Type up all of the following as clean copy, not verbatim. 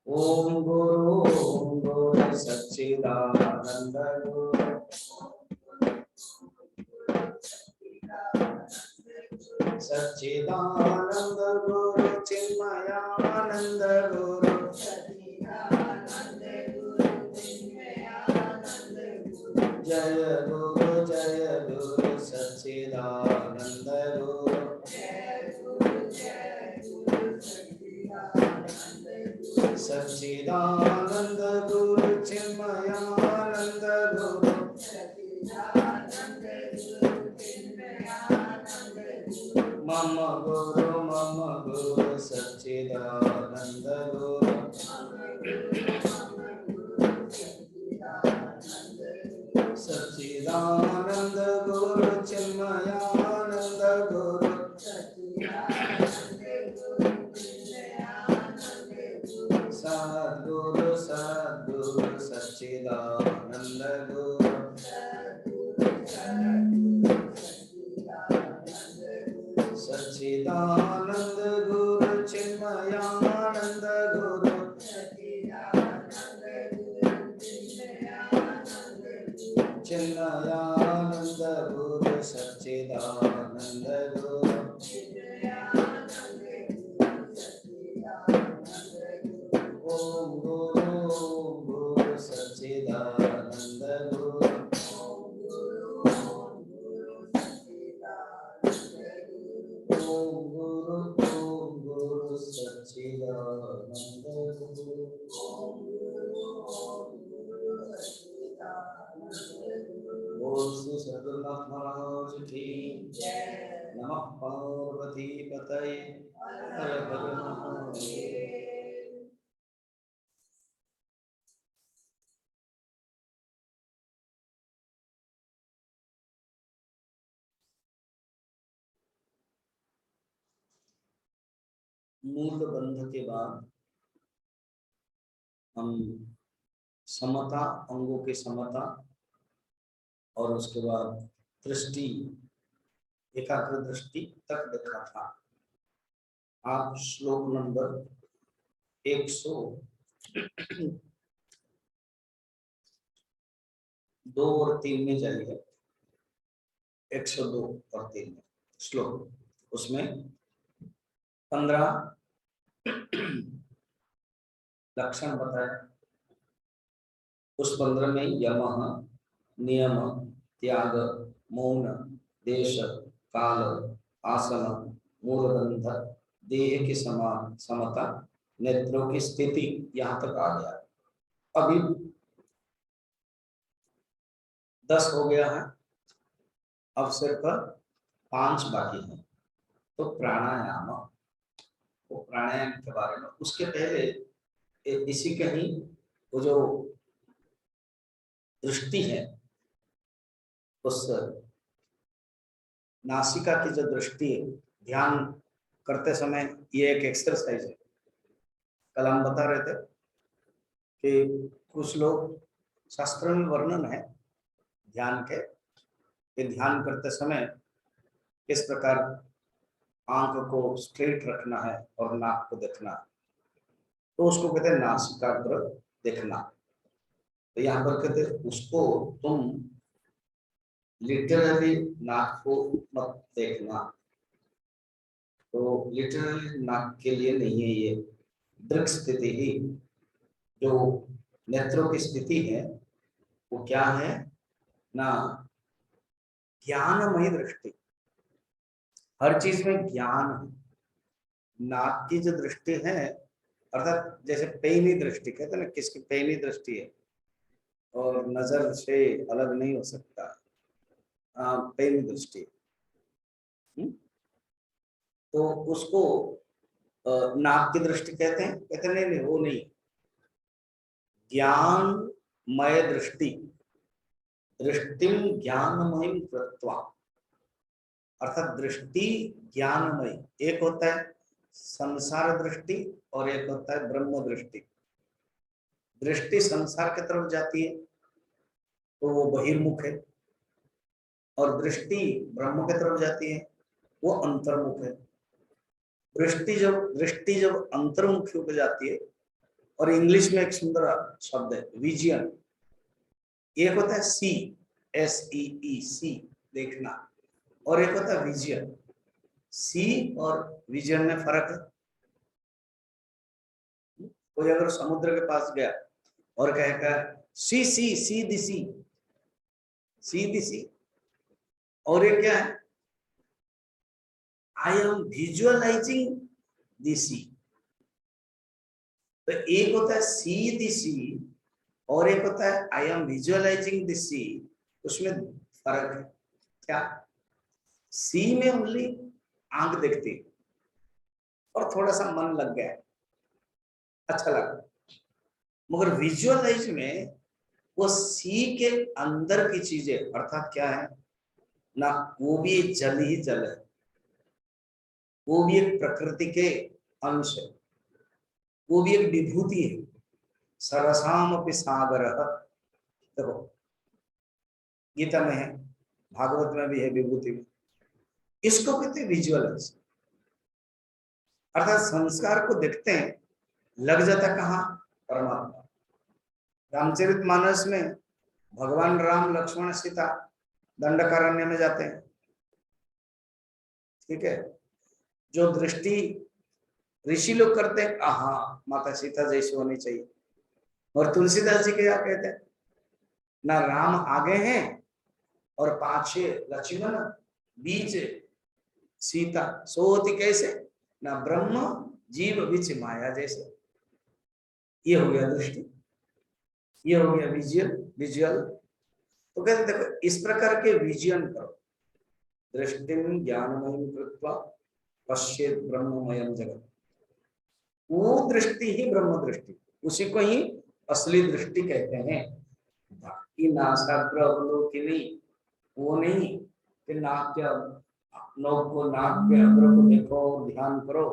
ओम गुरु सच्चिदानंद गुरु सच्चिदानंद गुरु चिन्मयानंद गुरु जय गुरु सच्चिदानंद गुरु सच्चिदानंद गुरु चिन्मयानंद गुरु मम गुरु सच्चिदानंद गुरु सच्चिदानंद गुरु चिन्मयानंद गुरु सद्गुरु सच्चिदानंद गुरु सच्चिदानंद गुरु चिन्मयानंद गुरु चिन्मयानंद गुरु सच्चिदानंद गुरु ओम गुरु सच्चिदानंद गुरु ओम गुरु सच्चिदानंद गुरु बोल श्री सद्गुरुनाथ महाराज की नमः पार्वती पतये हर हर महादेव। मूल बंध के बाद हम समता, अंगों की समता और उसके बाद दृष्टि, एकाग्र दृष्टि तक देखा था। आप श्लोक नंबर 102 और 3 में जाइए। 102 और 3 में श्लोक, उसमें 15 लक्षण बताए। उस 15 में यमः, नियम, त्याग, मौन, देश, काल, आसन, मूलबंध, देह की समता, नेत्रों की स्थिति, यहाँ तक आ गया। अभी 10 हो गया है, अब सिर्फ 5 बाकी है। तो प्राणायाम, वो प्राणायाम के बारे में, उसके पहले इसी के ही वो जो दृष्टि है, उस नासिका की जो दृष्टि है, ध्यान करते समय ये एक एक्सरसाइज है। कल हम बता रहे थे कि कुछ लोग, शास्त्र में वर्णन है ध्यान के, कि ध्यान करते समय किस प्रकार आंख को स्ट्रेट रखना है और नाक को देखना है, तो उसको कहते हैं नासिकाग्र देखना। तो यहाँ पर कहते हैं उसको तुम लिटरली नाक को मत देखना। तो लिटरली नाक के लिए नहीं है ये। दृक् स्थिति ही, जो नेत्रों की स्थिति है, वो क्या है ना, ज्ञानमयी दृष्टि। हर चीज में ज्ञान है। नाक की जो दृष्टि है, अर्थात जैसे पैनी दृष्टि कहते हैं ना, किसकी पैनी दृष्टि है और नजर से अलग नहीं हो सकता, पैनी दृष्टि। तो उसको नाक की दृष्टि कहते हैं। कहते नहीं, वो नहीं, ज्ञानमय दृष्टि, दृष्टिम ज्ञानमयी कृत्वा, अर्थात दृष्टि ज्ञानमय। एक होता है संसार दृष्टि और एक होता है ब्रह्म दृष्टि। दृष्टि संसार की तरफ जाती है तो वो बहिर्मुख है, और दृष्टि ब्रह्म की तरफ जाती है, वो अंतर्मुख है। दृष्टि जब अंतर्मुखी हो जाती है, और इंग्लिश में एक सुंदर शब्द है विजन। एक होता है सी, SEE, सी देखना, और एक होता है विजन। सी और विजन में फर्क है। कोई अगर समुद्र के पास गया और कहेगा सी सी सी दिसी, सी दिसी, और ये क्या है, आई एम विजुअलाइजिंग दिसी। तो एक होता है सी दिसी और एक होता है आई एम विजुअलाइजिंग दिसी, उसमें फर्क है। क्या? सी में ओनली आंख देखती और थोड़ा सा मन लग गया, अच्छा लगा, मगर विजुअलाइज में वो सी के अंदर की चीजें, अर्थात क्या है ना, वो भी जल ही जल है, वो भी एक प्रकृति के अंश है, वो भी एक विभूति है। सरसाम अपि सागर, देखो गीता में है, भागवत में भी है विभूति में। इसको कहते हैं विजुअलाइज, अर्थात संस्कार को देखते हैं, लग जाता कहाँ? परमात्मा। रामचरितमानस में भगवान राम लक्ष्मण सीता दंडकारण्य में जाते हैं, ठीक है, जो दृष्टि ऋषि लोग करते हैं, हाँ माता सीता जैसी होनी चाहिए, और तुलसीदास जी क्या कहते हैं, ना राम आगे हैं और पाछे लक्ष्मण, बीच सीता, सोती कैसे, ना ब्रह्म जीव बीच माया जैसे। ये हो गया दृष्टि, ये हो गया विजुअल। तो कहते देखो इस प्रकार के विजन करो, दृष्टिम ज्ञानमयम कृत्वा पश्येत ब्रह्ममयम जगत। वो दृष्टि ही ब्रह्म दृष्टि, उसी को ही असली दृष्टि कहते हैं। बाकी नासाग्र अवलोकिनी वो नहीं कि नाक के अग्र को देखो ध्यान करो,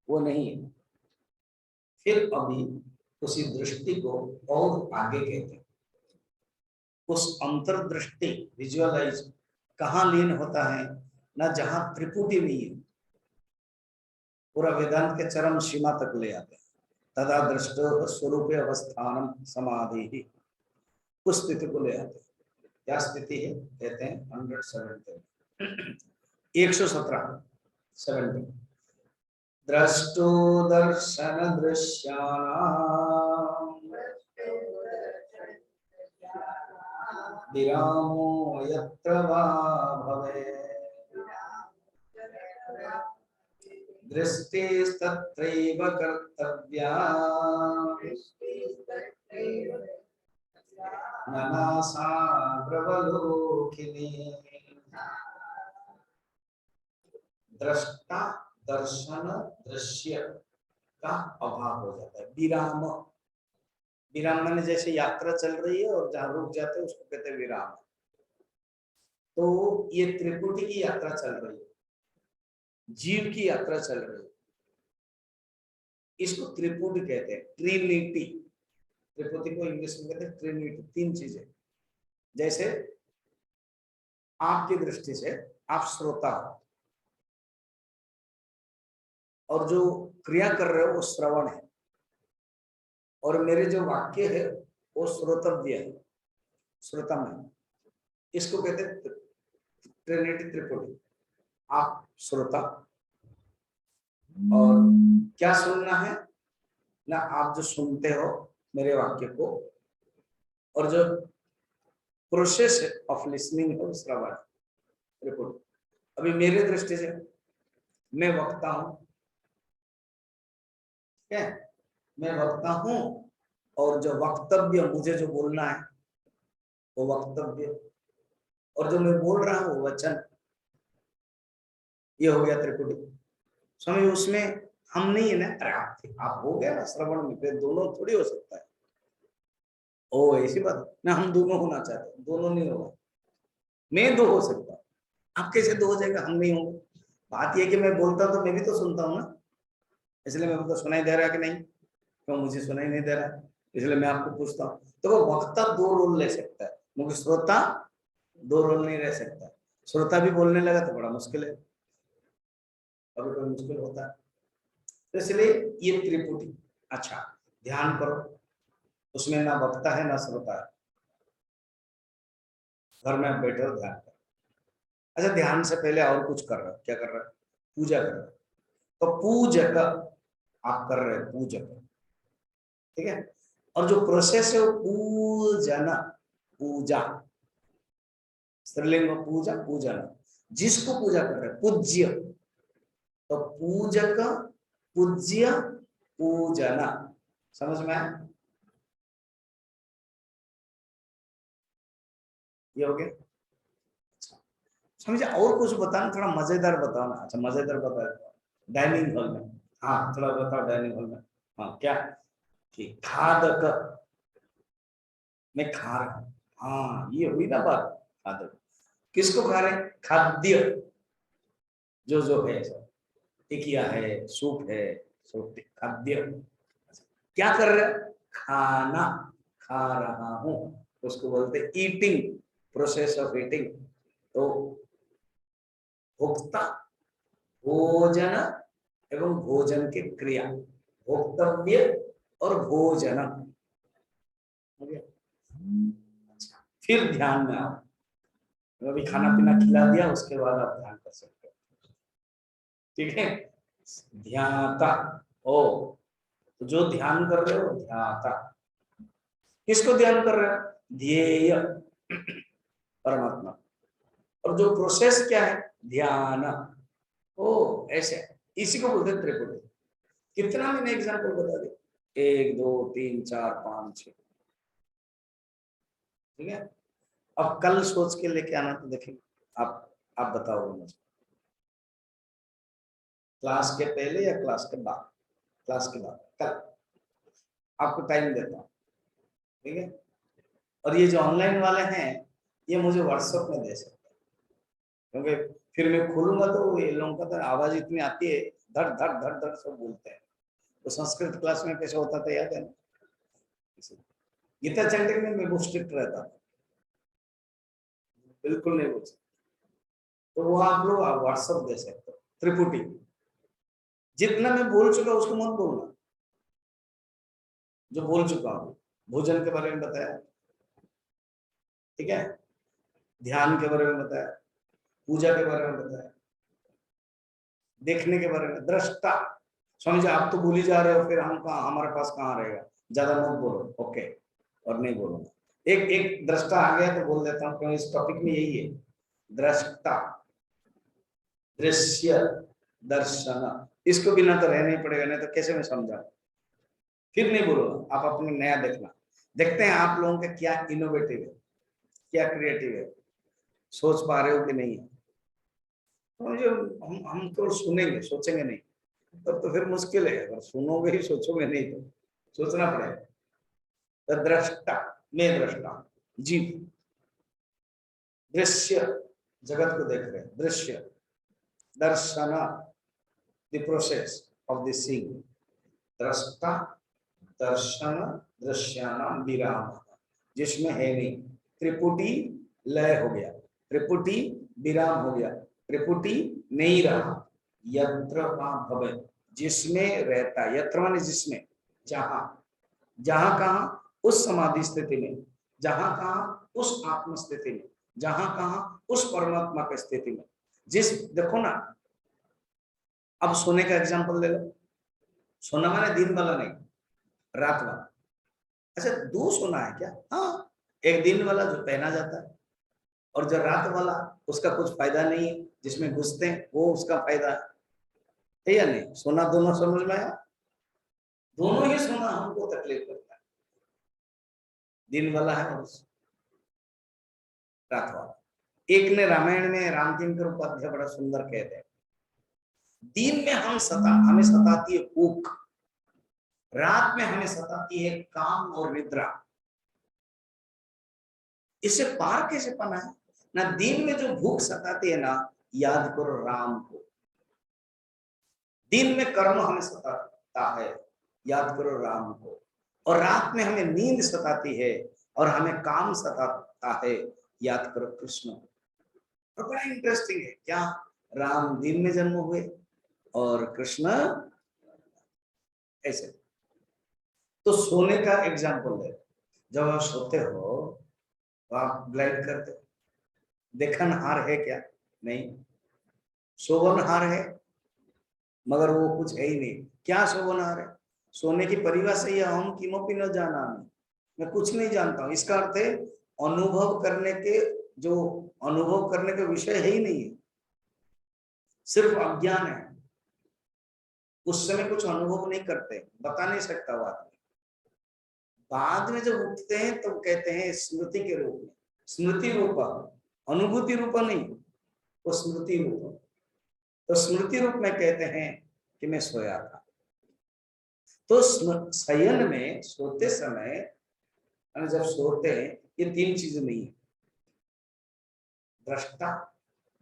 वो नहीं। फिर अभी उसी दृष्टि को और आगे कहते हैं, उस अंतर्दृष्टि विजुअलाइज कहाँ लीन होता है ना, जहां त्रिपुटी नहीं है, पूरा वेदांत के चरम सीमा तक ले आते हैं। तदा दृष्टो स्वरूप अवस्थानम समाधि, उस स्थिति को ले आते हैं। क्या स्थिति है? कहते हैं 117 70 द्रष्टो दर्शन दृश्यानां विरामो यत्र वा भवेत् दृष्टिस्तत्रैव कर्तव्या नासाग्रवलोकिनी। दृष्टा दर्शन दृश्य का अभाव हो जाता है। विराम, विराम माने जैसे यात्रा चल रही है और जहां रुक जाते हैं उसको कहते हैं विराम। तो ये त्रिपुटी की यात्रा चल रही है, जीव की यात्रा चल रही है, इसको त्रिपुटी कहते हैं, ट्रिनिटी। त्रिपुटी को इंग्लिश में कहते हैं ट्रिनिटी, तीन चीजें। जैसे आपकी दृष्टि से आप श्रोता हो, और जो क्रिया कर रहे हो वो श्रवण है, और मेरे जो वाक्य है वो श्रोतव्य है, श्रोतम है। इसको कहते हैं ट्रिनिटी, त्रिपुटी। आप श्रोता, और क्या सुनना है ना, आप जो सुनते हो मेरे वाक्य को, और जो प्रोसेस ऑफ लिसनिंग है श्रवण, त्रिपुटी। अभी मेरे दृष्टि से मैं वक्ता हूं, क्या है, मैं वक्ता हूं, और जो वक्तव्य मुझे जो बोलना है वो वक्तव्य, और जो मैं बोल रहा हूं वो वचन। ये हो गया त्रिपुटी। समझ, उसमें हम नहीं है ना, अरे आप हो गया ना श्रवण में, फिर दोनों थोड़ी हो सकता है। ओ ऐसी बात ना, हम दोनों होना चाहते, दोनों नहीं होगा। मैं दो हो सकता, आप कैसे दो हो जाएगा, हम नहीं होंगे। बात यह कि मैं बोलता हूं तो मैं भी तो सुनता हूं ना, इसलिए मेरे को सुनाई दे रहा है कि नहीं, क्यों मुझे सुनाई नहीं दे रहा है, इसलिए मैं आपको पूछता हूँ। तो वो वक्ता दो रोल ले सकता है, मगर श्रोता दो रोल नहीं रह सकता। श्रोता भी बोलने लगा तो बड़ा मुश्किल है, कभी कोई मुश्किल होता है। तो इसलिए ये त्रिपुटी। अच्छा, ध्यान करो, उसमें ना वक्ता है ना श्रोता है, घर में आप बैठे हो ध्यान करो। अच्छा, ध्यान से पहले और कुछ कर रहे हो, क्या कर रहे हो? पूजा कर रहे हो। तो पूजक आप कर रहे हो, पूजक, ठीक है। और जो प्रोसेस है वो पूजन, पूजा, स्त्रीलिंग पूजा, पूजन, जिसको पूजा कर रहे हैं, पूज्य। तो पूजक, पूज्य, पूजन, समझ में आया? ये हो गया। अच्छा, समझे? और कुछ बताना, थोड़ा मजेदार बताओ ना। अच्छा, मजेदार बताओ, डाइनिंग हॉल में। हाँ, थोड़ा बताओ डाइनिंग हॉल में। हाँ, क्या? कि खादक, मैं खा रहा हूँ। हाँ, ये हुई ना बात, खादक। किसको खा रहे हैं? खाद्य, जो है सब, टिकिया है, सूप है, सब खाद्य। क्या कर रहे हैं? खाना खा रहा हूं, उसको बोलते ईटिंग, प्रोसेस ऑफ ईटिंग। तो भोक्ता, भोजन एवं भोजन की क्रिया, भोक्तव्य और भोजन, हो गया। अच्छा, फिर ध्यान में आओ। अभी खाना पीना खिला दिया, उसके बाद आप ध्यान कर सकते हो, ठीक है। ध्याता, ओ, तो जो ध्यान कर रहे हो ध्याता, किसको ध्यान कर रहे हो? ध्येय, परमात्मा। और जो प्रोसेस क्या है? ध्यान। ओ, ऐसे, इसी को बोलते हैं त्रिपुटी। कितना मैंने एग्जाम्पल बता दिया? 1 2 3 4 5 6, ठीक है। अब कल सोच के लेके आना, तो देखेंगे। आप बताओगे मुझे, क्लास के पहले या क्लास के बाद? क्लास के बाद, कल आपको टाइम देता हूँ, ठीक है। और ये जो ऑनलाइन वाले हैं, ये मुझे व्हाट्सएप में दे सकते हैं, क्योंकि फिर मैं खोलूंगा तो ये लोगों का तो आवाज इतनी आती है, धड़ धड़ धड़ धड़ सब बोलते हैं। तो संस्कृत क्लास में कैसे होता था, याद है ना? गीता चैंटिंग में मैं बहुत स्ट्रिक्ट रहता था, बिल्कुल नहीं बोल सकता। तो वो आप लोग व्हाट्सएप दे सकते हो, त्रिपुटी। जितना मैं बोल चुका उसको मत बोलना, जो बोल चुका हूँ। भोजन के बारे में बताया, ठीक है, ध्यान के बारे में बताया, पूजा के बारे में बताया, देखने के बारे में, दृष्टा। स्वामी जी, आप तो भूल ही जा रहे हो, फिर हम कहाँ, हमारे पास कहाँ रहेगा? ज्यादा मत बोलो, ओके, और नहीं बोलूंगा। एक एक दृष्टा आ गया तो बोल देता हूँ, क्योंकि इस टॉपिक में यही है। दृष्टा, दृश्य, दर्शन, इसको बिना तो रहना ही पड़ेगा, नहीं तो कैसे मैं समझा? फिर नहीं बोलूंगा, आप अपने नया देखना। देखते हैं आप लोगों का क्या इनोवेटिव है, क्या क्रिएटिव है, सोच पा रहे हो कि नहीं है। तो जो हम तो सुनेंगे, सोचेंगे नहीं, तब तो फिर मुश्किल है। अगर सुनोगे ही, सोचोगे नहीं, तो सोचना पड़ेगा। तो दृष्टा, मैं दृष्टा, जीव, दृश्य, जगत को देख रहे हैं, दृश्य, दर्शन, the process of the seeing, दृष्टा, दर्शन, दृश्यानाम विराम, जिसमें है नहीं। त्रिपुटी लय हो गया, त्रिपुटी विराम हो गया, त्रिपुटी नहीं रहा। यत्र का भवे, जिसमें रहता, यत्र माने जिसमें, जहां, जहां कहा? उस समाधि स्थिति में, जहां कहा? उस आत्म स्थिति में, जहां कहा? उस परमात्मा की स्थिति में। जिस, देखो ना, अब सोने का एग्जांपल ले लो। सोना माने दिन वाला नहीं, रात वाला। अच्छा, दो सोना है क्या? हाँ, एक दिन वाला जो पहना जाता है, और जो रात वाला, उसका कुछ फायदा नहीं है, जिसमें घुसते हैं वो उसका फायदा है या नहीं? सोना दोनों समझ में आया? दोनों ही सोना हमको तकलीफ करता है, दिन वाला है और रात वाला। एक ने रामायण में रामकिंकर उपाध्याय बड़ा सुंदर कहते हैं, दिन में हमें सताती है भूख, रात में हमें सताती है काम और निद्रा। इससे पार कैसे पाना है? ना, दिन में जो भूख सताती है ना, याद करो राम को। दिन में कर्म हमें सताता है, याद करो राम को। और रात में हमें नींद सताती है और हमें काम सताता है, याद करो कृष्ण। और बड़ा इंटरेस्टिंग है क्या, राम दिन में जन्म हुए और कृष्ण ऐसे। तो सोने का एग्जाम्पल है, जब आप सोते हो तो आप ग्लाइड करते हो, देखनहार है क्या? नहीं। शोभनहार है मगर वो कुछ है ही नहीं। क्या शोभनहार है? सोने की परिभाषा ये हम किमपि न जाना, मैं कुछ नहीं जानता हूं। इसका अर्थ है अनुभव करने के, जो अनुभव करने का विषय है ही नहीं है, सिर्फ अज्ञान है। उस समय कुछ अनुभव नहीं करते, बता नहीं सकता वो आदमी। बाद में जब उठते हैं तो कहते हैं स्मृति के रूप में, स्मृति रूप, अनुभूति रूप नहीं, वो स्मृति रूप। तो स्मृति रूप में कहते हैं कि मैं सोया था। तो शयन में, सोते समय, जब सोते हैं, ये तीन चीजें नहीं है, दृष्टा,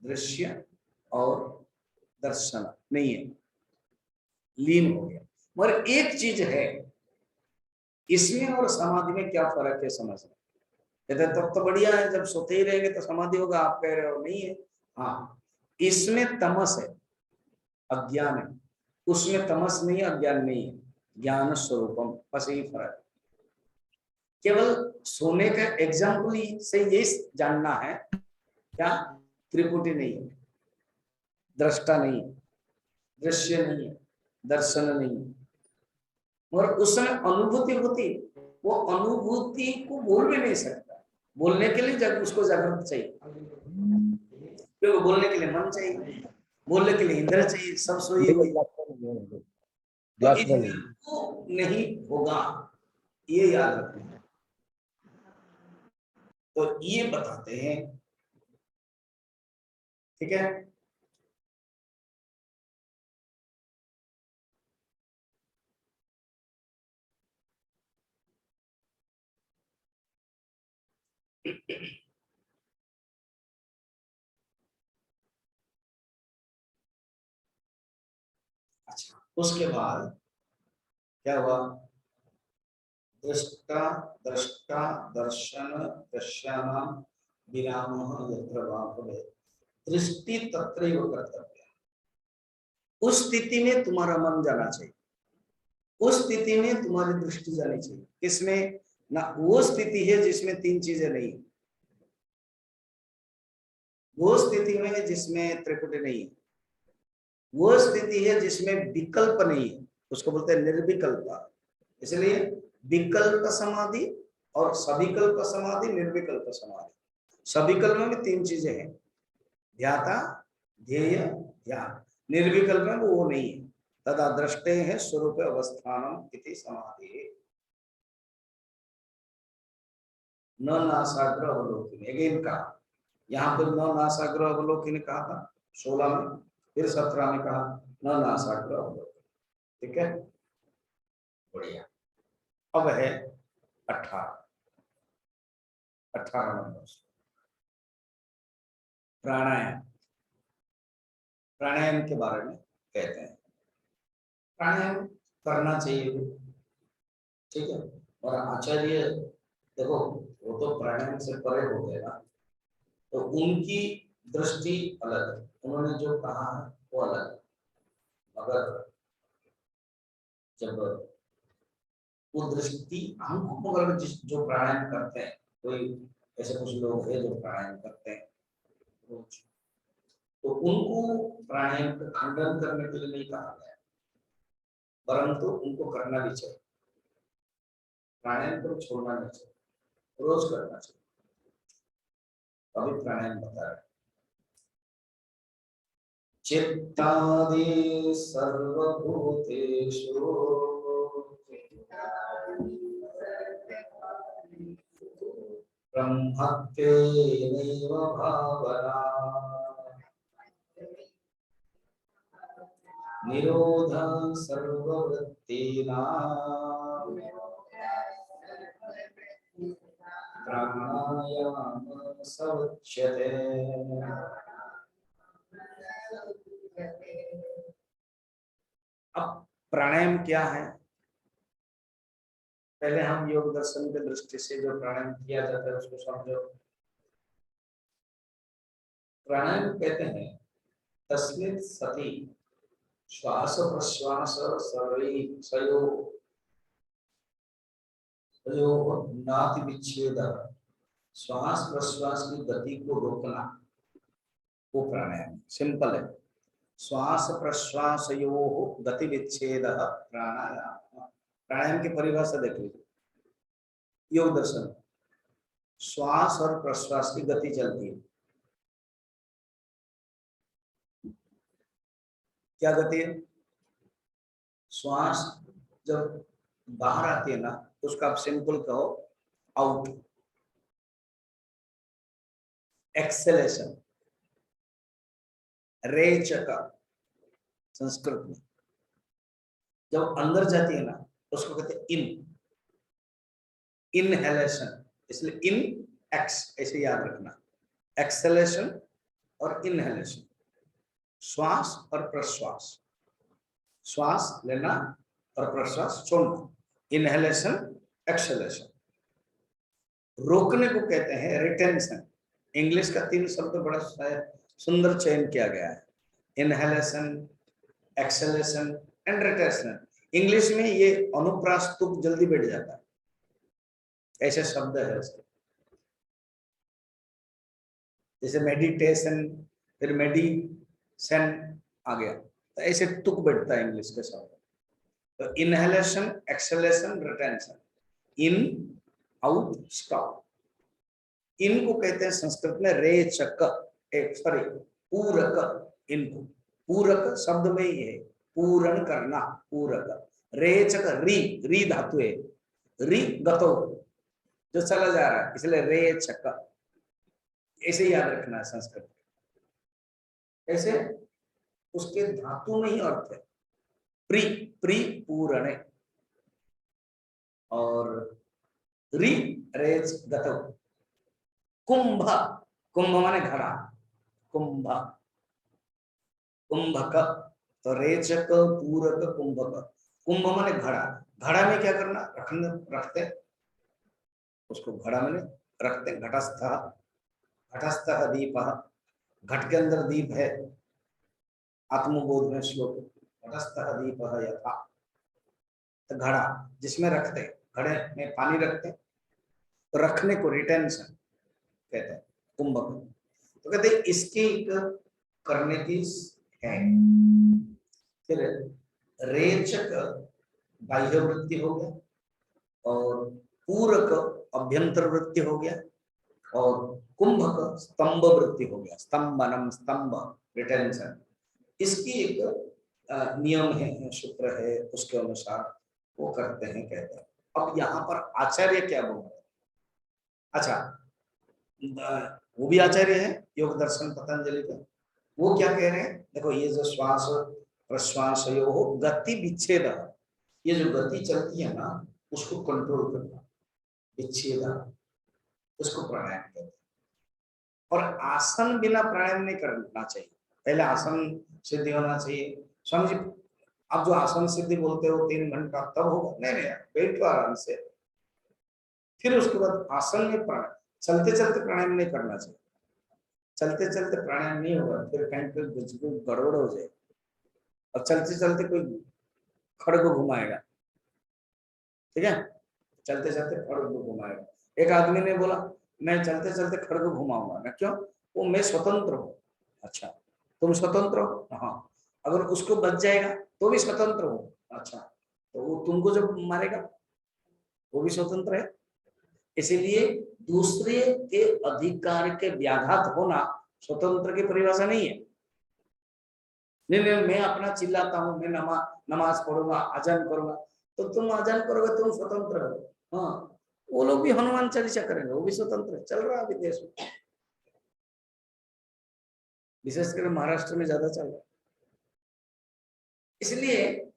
दृश्य और दर्शन नहीं है, लीन हो गया। मगर एक चीज है, इसमें और समाधि में क्या फर्क है समझना। कहते तब तो बढ़िया है, जब सोते ही रहेंगे तो समाधि होगा, आप कह रहे हो नहीं है। हाँ, इसमें तमस है, अज्ञान है, उसमें तमस नहीं है, अज्ञान नहीं है, ज्ञान स्वरूपम, बस यही फर्क। केवल सोने का एग्जाम्पल से ये जानना है, क्या त्रिपुटी नहीं है, दृष्टा नहीं है, दृश्य नहीं है, दर्शन नहीं है, और उस समय अनुभूति होती, वो अनुभूति को बोल भी नहीं सकता। बोलने के लिए जब उसको जागृत चाहिए, क्योंकि बोलने के लिए मन चाहिए, बोलने के लिए इंद्र चाहिए, सब सोई हुई। तो इतने को नहीं होगा, ये याद रखना। तो ये बताते हैं, ठीक है। अच्छा, उसके बाद क्या हुआ? दृष्टा, दृष्टा, दर्शन, दृश्यानां विरामः यत्र वा भवेत्, दृष्टि तत्रैव कर्तव्या। उस स्थिति में तुम्हारा मन जाना चाहिए, उस स्थिति में तुम्हारी दृष्टि जानी चाहिए। किसमें? ना वो स्थिति है जिसमें तीन चीजें नहीं, वो स्थिति में जिसमें त्रिपुटी नहीं है, वो स्थिति है जिसमें विकल्प नहीं है, उसको बोलते हैं निर्विकल्प। इसलिए विकल्प समाधि और सविकल्प समाधि, निर्विकल्प समाधि। सविकल्प में तीन चीजें हैं, ध्याता, ध्येय, ध्यान। निर्विकल्प में वो नहीं है। तदा दृष्टे है स्वरूप अवस्थानम इति समाधि, न नासाग्र अवलोकन। अगेन कहा, यहाँ पे न नासाग्र अवलोकन कहा था 16 में, फिर 17 में कहा न नासाग्र अवलोकन। ठीक है, बढ़िया। अब है 18 नंबर प्राणायाम। प्राणायाम के बारे में कहते हैं, प्राणायाम करना चाहिए, ठीक है। और आचार्य देखो, वो तो प्राणायाम से परे हो गए ना, तो उनकी दृष्टि अलग है, उन्होंने जो कहा है वो अलग है। मगर जब वो दृष्टि हमको, मगर जो प्राणायाम करते हैं, कोई ऐसे कुछ लोग हैं जो प्राणायाम करते हैं रोज, तो उनको प्राणायाम का खंडन करने के लिए नहीं कहा गया, परंतु उनको करना भी चाहिए। प्राणायाम को छोड़ना नहीं चाहिए, रोज करना चाहिए। अभी प्राणायाम बता रहे, चित्तादि सर्वभूतेषु ब्रह्मत्वेनैव भावना, निरोध सर्ववृत्तीनां प्राणायाम समुच्यते। अब प्राणायाम क्या है? पहले हम योग दर्शन के दृष्टि से जो प्राणायाम किया जाता है उसको समझो। प्राणायाम कहते हैं तस्मिन् सति श्वास प्रश्वास नाति विच्छेद, श्वास प्रश्वास की गति को रोकना, वो प्राणायाम सिंपल है। श्वास प्रश्वास गति विच्छेद प्राणायाम। प्राणायाम की परिभाषा देख लीजिए योग दर्शन। श्वास और प्रश्वास की गति चलती है। क्या गति है? श्वास जब बाहर आती है ना, उसका आप सिंपल कहो आउट। एक्सेलेशन, रेचक संस्कृत में। जब अंदर जाती है ना, उसको कहते हैं इन, इनहेलेशन। इसलिए इन एक्स ऐसे याद रखना, एक्सेलेशन और इनहेलेशन, श्वास और प्रश्वास। श्वास लेना और प्रश्वास छोड़ना, इनहेलेशन एक्सेलेशन। रोकने को कहते हैं रिटेंशन। इंग्लिश का 3 शब्द बड़ा सुंदर चयन किया गया है, inhalation, acceleration and retention. English में ये अनुप्रास तुक जल्दी बैठ जाता है, ऐसे शब्द है उसके। जैसे मेडिटेशन, फिर मेडिसन आ गया, तो ऐसे तुक बैठता है इंग्लिश के शब्द। तो inhalation, acceleration, retention, in out stop. इनको कहते हैं संस्कृत में रेचक, एक सॉरी पूरक। इनको पूरक शब्द में ही है, पूर्ण करना, पूरक। रेचक री, री धातु है, री गतो जो चला जा रहा है, इसलिए रेचक। ऐसे याद रखना है संस्कृत। ऐसे उसके धातु में ही अर्थ है, प्री, प्री पूर्ण, और री रेच गतो। कुंभ, कुंभ माने घड़ा, कुंभ, कुंभक। तो रेचक, पूरक, कुंभक। कुंभ माने घड़ा। घड़ा में क्या करना? रखते उसको, घड़ा में रखते। घटस्थ, घटस्थ दीप, घट के अंदर दीप है, आत्मबोध में श्लोक, घटस्थ दीप यथा। तो घड़ा जिसमें रखते, घड़े में पानी रखते, तो रखने को रिटेंशन कहते हैं, कुंभक। तो कहते हैं इसके करने की है। फिर रेचक बाह्य वृत्ति हो गया, और पूरक अभ्यंतर वृत्ति हो गया, और कुंभक स्तंभ वृत्ति हो गया, स्तंभनम, स्तंभ रिटेंशन। इसकी एक नियम है, सूत्र है, उसके अनुसार वो करते हैं, कहते हैं। अब यहाँ पर आचार्य क्या बोल रहे हैं? अच्छा, वो भी आचार्य है योग दर्शन पतंजलि का। वो क्या कह रहे हैं? देखो, ये जो श्वास प्रश्वास हो गति विच्छेद, ये जो गति चलती है ना, उसको कंट्रोल करना, विच्छेद, उसको प्राणायाम कहते हैं। और आसन बिना प्राणायाम नहीं करना चाहिए। पहले आसन सिद्धि होना चाहिए। स्वामी जी, आप जो आसन सिद्धि बोलते हो 3 घंटा तब होगा? नहीं, बैठो आराम से, फिर उसके बाद आसन में प्राणायाम। चलते चलते प्राणायाम नहीं करना चाहिए। चलते चलते प्राणायाम नहीं होगा, फिर कहीं पे गड़बड़ हो जाए। और चलते चलते कोई खड़ग घुमाएगा, ठीक है, चलते चलते खड़ग घुमाएगा। एक आदमी ने बोला, मैं चलते चलते खड़ग घुमाऊंगा ना। क्यों? वो मैं स्वतंत्र हूँ। अच्छा, तुम स्वतंत्र हो? हाँ। अगर उसको बच जाएगा तो भी स्वतंत्र हो। अच्छा, तो वो तुमको जब मारेगा वो भी स्वतंत्र है। इसीलिए दूसरे के अधिकार के व्याघात होना स्वतंत्र की परिभाषा नहीं है। नहीं, मैं अपना चिल्लाता हूँ, मैं नमाज पढ़ूंगा, अजान करूंगा, तो तुम अजान करोगे, तुम स्वतंत्र हो। हाँ, वो लोग भी हनुमान चालीसा करेंगे, वो भी स्वतंत्र है। चल रहा है अभी देश में, विशेषकर महाराष्ट्र में ज्यादा चल रहा है। इसलिए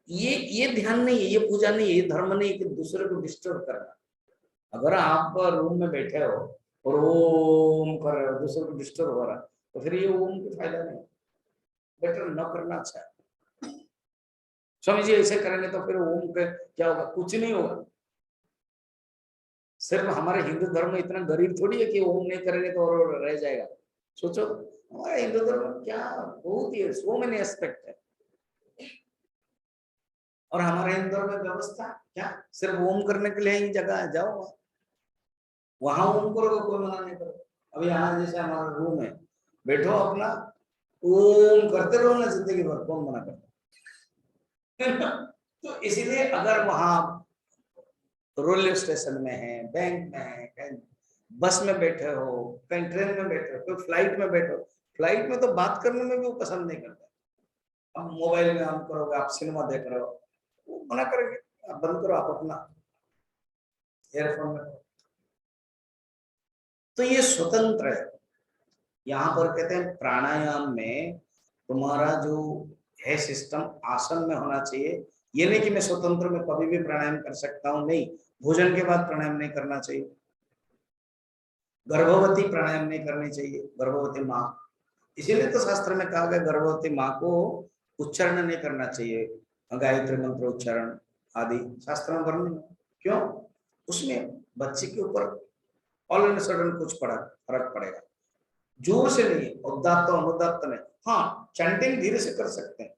ये ध्यान नहीं है, ये पूजा नहीं है, ये धर्म नहीं है कि दूसरे को डिस्टर्ब करना। अगर आप रूम में बैठे हो और ओम कर रहे हो, दूसरे को डिस्टर्ब हो रहा है, तो फिर ये ओम का फायदा नहीं। बेटर न करना अच्छा है। स्वामी जी ऐसे करेंगे तो फिर ओम का क्या होगा? कुछ नहीं होगा। सिर्फ हमारे हिंदू धर्म में इतना गरीब थोड़ी है कि ओम नहीं करेंगे तो और रह जाएगा। सोचो, हमारे हिंदू धर्म में क्या बहुत ही सो मेनी एस्पेक्ट है। और हमारे इंदौर में व्यवस्था क्या, सिर्फ ओम करने के लिए ही जगह है, जाओ वहां ओम करोगे, कोई मना नहीं करो। अभी यहाँ जैसे हमारा रूम है, बैठो अपना ओम करते रहो ना जिंदगी भर, कौन मना करता। तो इसीलिए अगर वहां रेलवे स्टेशन में है, बैंक में है, कहीं बस में बैठे हो, कहीं ट्रेन में बैठे हो, कोई फ्लाइट में बैठे हो, फ्लाइट में तो बात करने में भी वो पसंद नहीं करता। अब मोबाइल में ऑन करोगे, आप सिनेमा देख रहे हो, वो मना करेंगे, आप बंद करो, आप अपना एयरफोन में। तो ये स्वतंत्र है। यहाँ पर कहते हैं प्राणायाम में तुम्हारा जो है सिस्टम आसन में होना चाहिए। ये नहीं कि मैं स्वतंत्र में कभी भी प्राणायाम कर सकता हूँ, नहीं, भोजन के बाद प्राणायाम नहीं करना चाहिए। गर्भवती प्राणायाम नहीं करनी चाहिए, गर्भवती माँ, इसीलिए तो शास्त्र में कहा गया गर्भवती माँ को उच्चारण नहीं करना चाहिए, गायत्री मंत्र उच्चारण आदि शास्त्र में वर्णन। क्यों? उसमें बच्चे के ऊपर ऑल एंड सडन कुछ फर्क पड़ेगा। जोर से नहीं, उदात्त अनुदात्त नहीं, हाँ चैंटिंग धीरे से कर सकते हैं,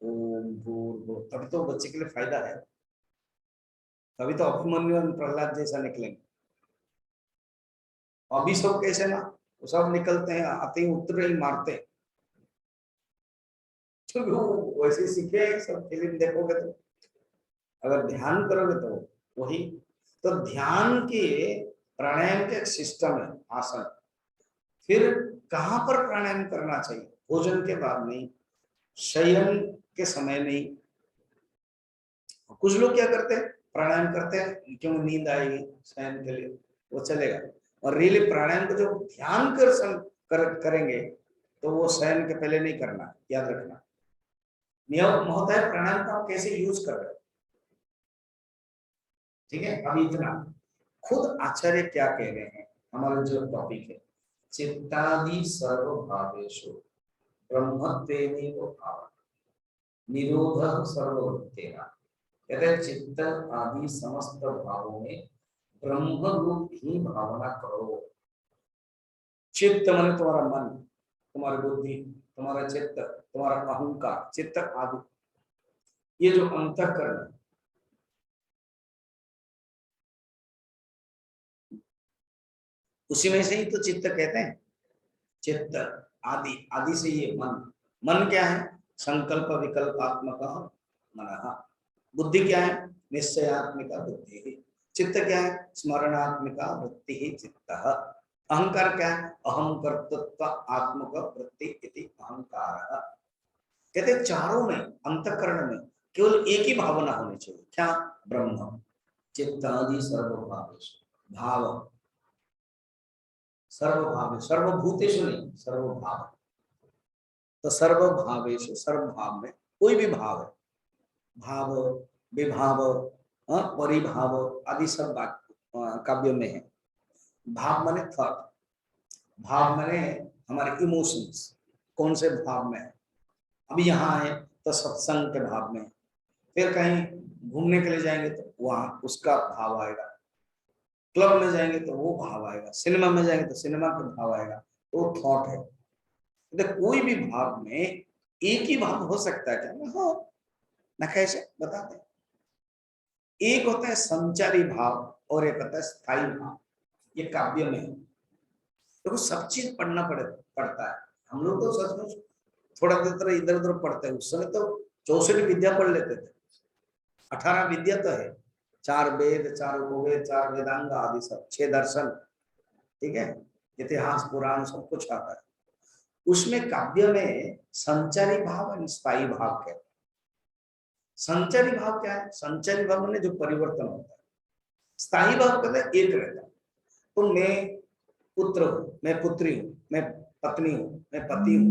ओम भूर्भुवः, तभी तो बच्चे के लिए फायदा है, तभी तो अभिमन्यु और प्रहलाद जैसा निकलेंगे। अभी सब कैसे ना, वो सब निकलते हैं, आते ही उतर ही मारते हैं, तो वैसे सीखे सब। फिल्म देखोगे तो, अगर ध्यान करोगे तो वही। तो ध्यान के प्राणायाम के सिस्टम है आसन। फिर कहां पर प्राणायाम करना चाहिए? भोजन के बाद नहीं, शयन के समय नहीं। कुछ लोग क्या करते हैं, प्राणायाम करते हैं क्यों, नींद आएगी शयन के लिए, वो चलेगा। और रियली प्राणायाम को जो ध्यान करेंगे तो वो शयन के पहले नहीं करना, याद रखना। नियम होता है प्राणायाम का आप कैसे यूज कर रहे हो, ठीक है। अभी इतना, खुद आचार्य क्या कह रहे हैं, हमारा जो टॉपिक है, चित्तादि सर्व भावेषु ब्रह्मत्वेनैव भाव निरोधः सर्ववृत्तेन। कहते हैं चित्त आदि समस्त भावों में ब्रह्म रूप ही भावना करो। चित्त माने तुम्हारा मन, तुम्हारी बुद्धि, तुम्हारा चित्त, तुम्हारा अहंकार, चित्त आदि, ये जो अंतःकरण है, उसी में से ही तो चित्त कहते हैं। चित्त आदि, आदि से ये मन, मन क्या है? संकल्प विकल्पात्मक मनः। बुद्धि क्या है? निश्चयात्मिका बुद्धि। चित्त क्या है? स्मरणात्मिका वृत्ति चित्त। अहंकार क्या है? अहम कर्तृत्व आत्मक वृत्ति इति अहंकार। कहते चारों में, अंतःकरण में केवल एक ही भावना होनी चाहिए, क्या? ब्रह्म। चित्तादि सर्वभावेषु, भाव सर्वभाव, सर्वभूतेषु नहीं, सर्वभाव। तो सर्वभावेषु, सर्वभाव में कोई भी भाव है, भाव विभाव परिभाव आदि सब बात काव्य में है। भाव माने थॉट, भाव माने हमारे इमोशंस, कौन से भाव में है। अभी यहाँ है तो सत्संग के भाव में, फिर कहीं घूमने के लिए जाएंगे तो वहां उसका भाव आएगा, क्लब में जाएंगे तो वो भाव आएगा, सिनेमा में जाएंगे तो सिनेमा का भाव आएगा, तो वो थॉट है। तो कोई भी भाव में एक ही भाव हो सकता है क्या? हाँ, ना कैसे बताते। एक होता है संचारी भाव और एक होता है स्थायी भाव, ये काव्य में है। देखो सब चीज पड़ता है। हम लोग तो सचमुच थोड़ा देर इधर उधर पढ़ते हैं, उस समय तो 64 विद्या पढ़ लेते थे। 18 विद्या तो है, 4 वेद, 4 उपवेद, 4 वेदांग आदि सब, 6 दर्शन, ठीक है, इतिहास पुराण सब कुछ आता है। उसमें काव्य में संचारी भाव और स्थायी भाव क्या है? संचारी भाव क्या है? संचारी भाव में जो परिवर्तन होता है। स्थायी भाव कहते हैं एक रहता है। तो मैं पुत्र हूँ, मैं पुत्री हूँ, मैं पत्नी हूँ, मैं पति हूँ,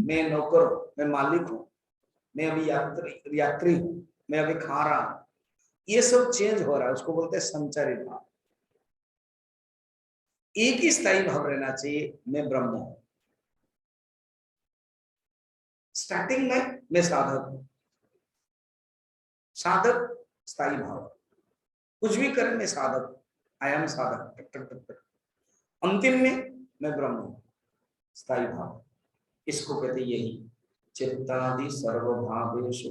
मैं नौकर हूँ, मैं मालिक हूँ, मैं अभी यात्री हूँ, मैं अभी खा रहा हूँ, ये सब चेंज हो रहा है, उसको बोलते हैं संचारी भाव। एक ही स्थायी भाव रहना चाहिए, मैं ब्रह्म हूं। स्टार्टिंग में मैं साधक हूं, साधक स्थायी भाव, कुछ भी करें मैं साधक, आई एम साधक, टक टक टक टक। अंतिम में मैं ब्रह्म हूं, स्थायी भाव। इसको कहते यही चित्तादि सर्वभावेषु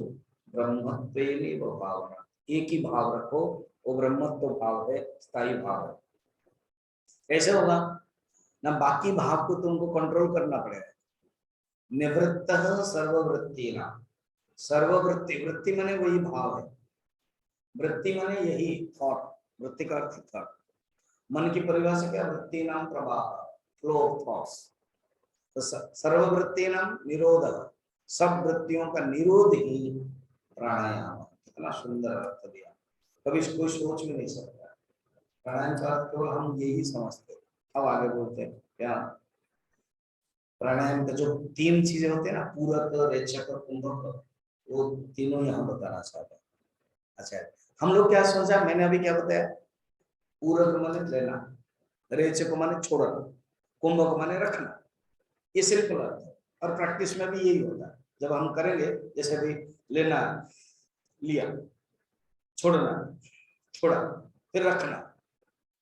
ब्रह्मत्वेनैव भावना, एक ही भाव रखो, वो ब्रह्मत्व भाव है, स्थायी भाव है। कैसे होगा ना, बाकी भाव को तुमको कंट्रोल करना पड़ेगा। निवृत्तः सर्ववृत्तिनां, सर्ववृत्ति, वृत्ति माने वही भाव है, वृत्ति माने यही थॉट, वृत्ति का अर्थ थॉट। मन की परिभाषा क्या, वृत्ति नाम प्रवाह, फ्लो ऑफ थॉट्स। तो सर्ववृत्ति नाम निरोध, सब वृत्तियों का निरोध ही प्राणायाम। कितना सुंदर अर्थ दिया, कभी कोई सोच में नहीं सकता। प्राणायाम का अर्थ केवल हम यही समझते। अब आगे बोलते हैं क्या, प्राणायाम का जो तीन चीजें होते हैं ना, पूरक, रेचक और कुंभक, वो तीनों यहाँ बताना चाहते हैं। अच्छा, हम लोग क्या सोचा, मैंने अभी क्या बताया, पूरक माने लेना, रेचक माने छोड़ना, कुंभक माने रखना, ये सिर्फ अर्थ है। और प्रैक्टिस में भी यही होता है, जब हम करेंगे, जैसे अभी लेना, लिया, छोड़ना, छोड़ा, फिर रखना,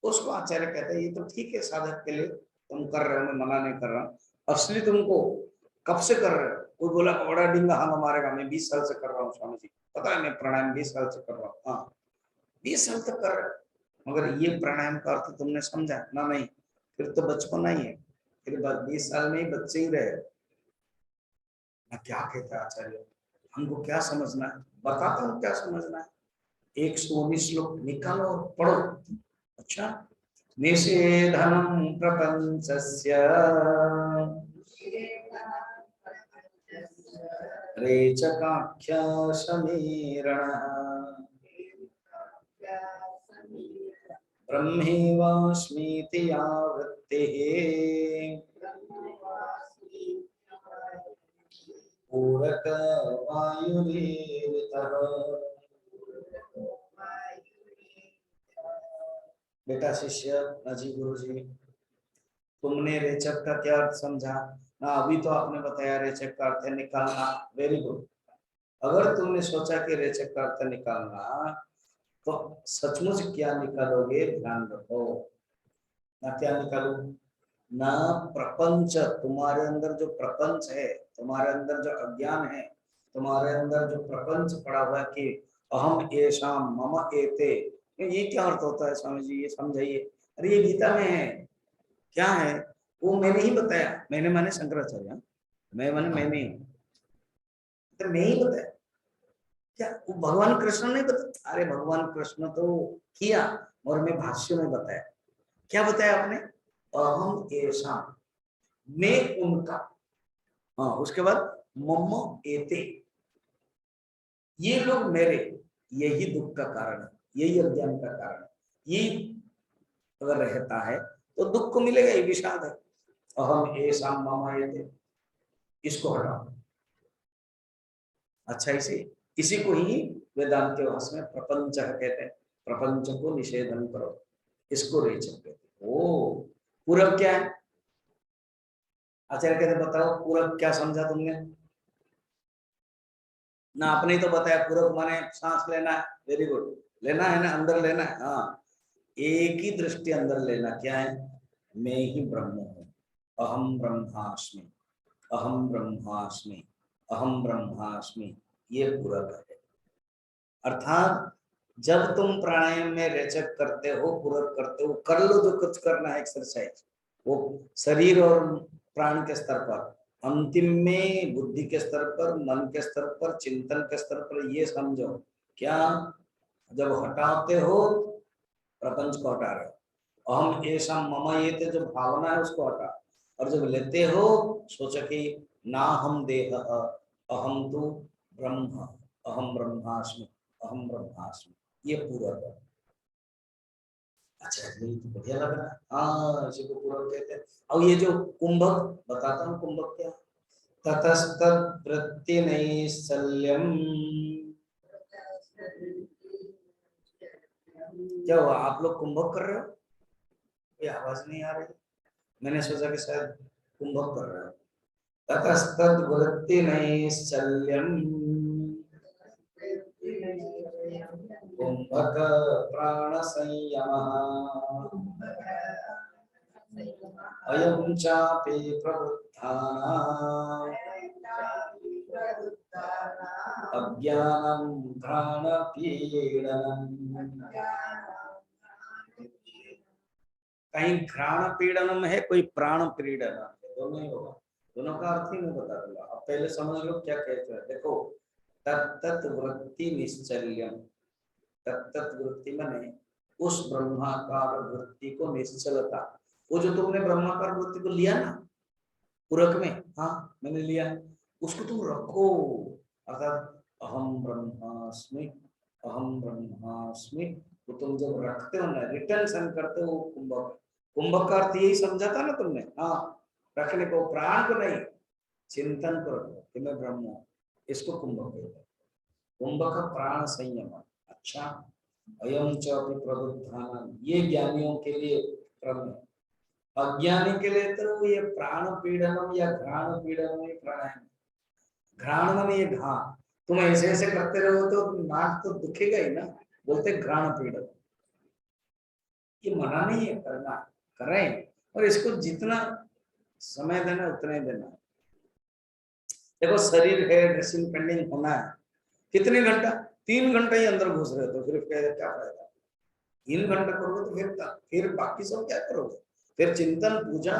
उसको आचार्य कहते हैं ये तो ठीक है, साधक के लिए तुम कर रहे हो, मैं मना नहीं कर रहा हूं। असली तुमको कब से कर रहे हो, कोई बोला बड़ा डिंगा हाँ मारेगा, मैं 20 साल से कर रहा हूँ स्वामी जी, पता है मैं प्राणायाम 20 साल से कर रहा हूँ। हाँ 20 साल तक कर रहे हो, मगर ये प्राणायाम का अर्थ तुमने समझा ना, नहीं, फिर तो बचपना ही है, फिर 20 साल में ही बच्चे ही रहे। मैं क्या कहता है आचार्य, हमको क्या समझना है, बताता हूँ क्या समझना है। 119 श्लोक निकालो और पढ़ो। अच्छा, निषेधनम प्रपंचस्य रेचकाख्य समीरणः ब्रह्मेवास्मीति या वृत्तिः पूरक वायुरेवतः। बेटा शिष्य, नजी गुरु जी, तुमने रेचक का क्या अर्थ समझा ना, अभी तो आपने बताया रेचक का अर्थ है निकालना, वेरी गुड। अगर तुमने सोचा कि रेचक का अर्थ निकालना, तो सचमुच क्या निकालोगे, ध्यान रखो ना, क्या निकालो ना, प्रपंच, तुम्हारे अंदर जो प्रपंच है, तुम्हारे अंदर जो अज्ञान है, तुम्हारे अंदर जो प्रपंच पड़ा हुआ है कि अहम एषाम मम एते, ये क्या अर्थ होता है स्वामी जी, ये समझाइए। अरे ये गीता में है, क्या है वो मैंने ही बताया, मैंने माने शंकराचार्य, मैं माने मैंने, तो मैं ही बताया, क्या वो भगवान कृष्ण ने बताया? अरे भगवान कृष्ण तो किया, और मैं भाष्य में बताया। क्या बताया आपने, अहम ऐसा, मैं उनका, हाँ उसके बाद मम एते, ये लोग मेरे, यही दुख का कारण है, यही अज्ञान का कारण है, ये अगर रहता है तो दुख को मिलेगा, ये विषाद है। अहम ऐसा मम एते, इसको हटाओ। अच्छा, इसी को ही वेदांत के भाषा में प्रपंच कहते हैं, प्रपंच को निषेधन करो, इसको रेचक कहते हैं। ओ पूरक क्या है, आचार्य कहते बताओ पूरक क्या समझा तुमने ना, आपने ही तो बताया पूरक माने सांस लेना है, वेरी गुड, लेना है ना, अंदर लेना है, हाँ एक ही दृष्टि अंदर लेना, क्या है, मैं ही ब्रह्म हूँ, अहम ब्रह्मास्मि, अहम ब्रह्मास्मि, अहम ब्रह्मास्मि, ये पूरक है। अर्थात जब तुम प्राणायाम में रेचक करते हो, पूरक करते हो, कर लो जो कुछ करना है एक्सरसाइज, वो शरीर और प्राण के स्तर पर, अंतिम में बुद्धि के स्तर पर, मन के स्तर पर, चिंतन के स्तर पर, ये समझो क्या, जब हटाते हो प्रपंच को हटा रहे हो, अहम ऐसा मम ये थे जो भावना है उसको हटा, और जब लेते हो सोचो कि ना हम देह अहम तो ब्रह्म, अहम ब्रह्मास्मि, अहम ब्रह्मास्मि, ये पूरा है। अच्छा ये तो बढ़िया लग रहा है, हाँ इसी को पूरा कहते हैं। अब ये जो कुंभक, बताता हूँ कुंभक क्या, ततस्तद वृत्ति नैश्चल्यम, क्या हुआ, आप लोग कुंभक कर रहे हो, ये आवाज नहीं आ रही, मैंने सोचा कि शायद कुंभक कर रहे हो। ततस्तद वृत्ति नैश्चल्यम कुंभक प्राण संयमः अयं चापि प्रवृत्तानां अज्ञानम घ्राण पीड़नम, कहीं घ्राण पीड़नम है, कोई प्राण पीड़नम है, दोनों ही होगा। दोनों का अर्थ ही मैं बता दूंगा, अब पहले समझ लो क्या कहते हैं। देखो, तत्त वृत्ति निश्चल्यम, तत्त वृत्ति माने उस ब्रह्माकार वृत्ति को निश्चलता। वो जो तुमने ब्रह्माकार वृत्ति को लिया ना पूरक में, हाँ मैंने लिया, उसको तुम रखो। अर्थात अहम ब्रह्मास्मि, अहम ब्रह्मास्मि, तो तुम जब रखते हो ना, रिटेंशन करते हो, कुंभक, कुंभक का अर्थ यही समझा था ना तुमने, हाँ रखने को, प्राण को नहीं, चिंतन को रखो कि मैं ब्रह्म हूं, इसको कुंभक कहते हैं। कुंभक प्राण संयम। अच्छा, अयम च प्रबुद्धानाम, ये ज्ञानियों के लिए क्रम है, अज्ञानी के लिए तो ये प्राण पीड़नम या घ्राण पीड़नम ये प्राणायाम। घ्राण माने ये घाण, तुम ऐसे ऐसे करते रहो तो नाक तो दुखेगा ही ना, बोलते घ्राण पीड़न। ये मना नहीं है करना, करें, और इसको जितना समय देना उतना ही देना। देखो शरीर है, ड्रेसिंग पेंडिंग होना है, कितने घंटा, 3 घंटा ही अंदर घुस रहे तो फिर क्या फायदा। 3 घंटा करोगे तो फिर बाकी सब क्या करोगे, फिर चिंतन पूजा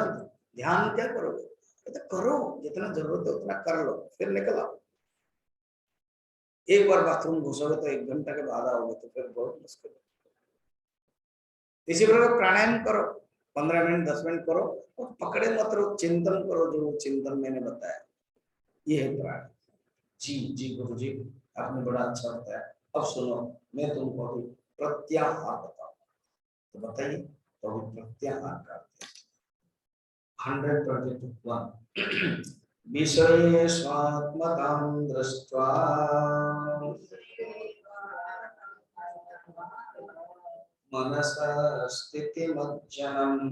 ध्यान क्या करोगे, तो करो जितना जरूरत है उतना कर लो, फिर निकल आओ। एक बार बाथरूम घुसोगे तो 1 घंटा के बाद आओगे तो फिर बहुत मुश्किल है। इसी प्रकार प्राणायाम करो, 15 मिनट 10 मिनट करो, और पकड़े मत रहो, चिंतन करो, जो चिंतन मैंने बताया ये है प्राणायाम। जी जी गुरु जी, आपने बड़ा अच्छा बताया। अब सुनो, मैं तुमको अभी प्रत्याहार बताऊं, तो बताइए, तो अभी प्रत्याहार करते हैं। 121 विषये स्वात्मतां दृष्ट्वा मनसा स्थितिमज्जनम्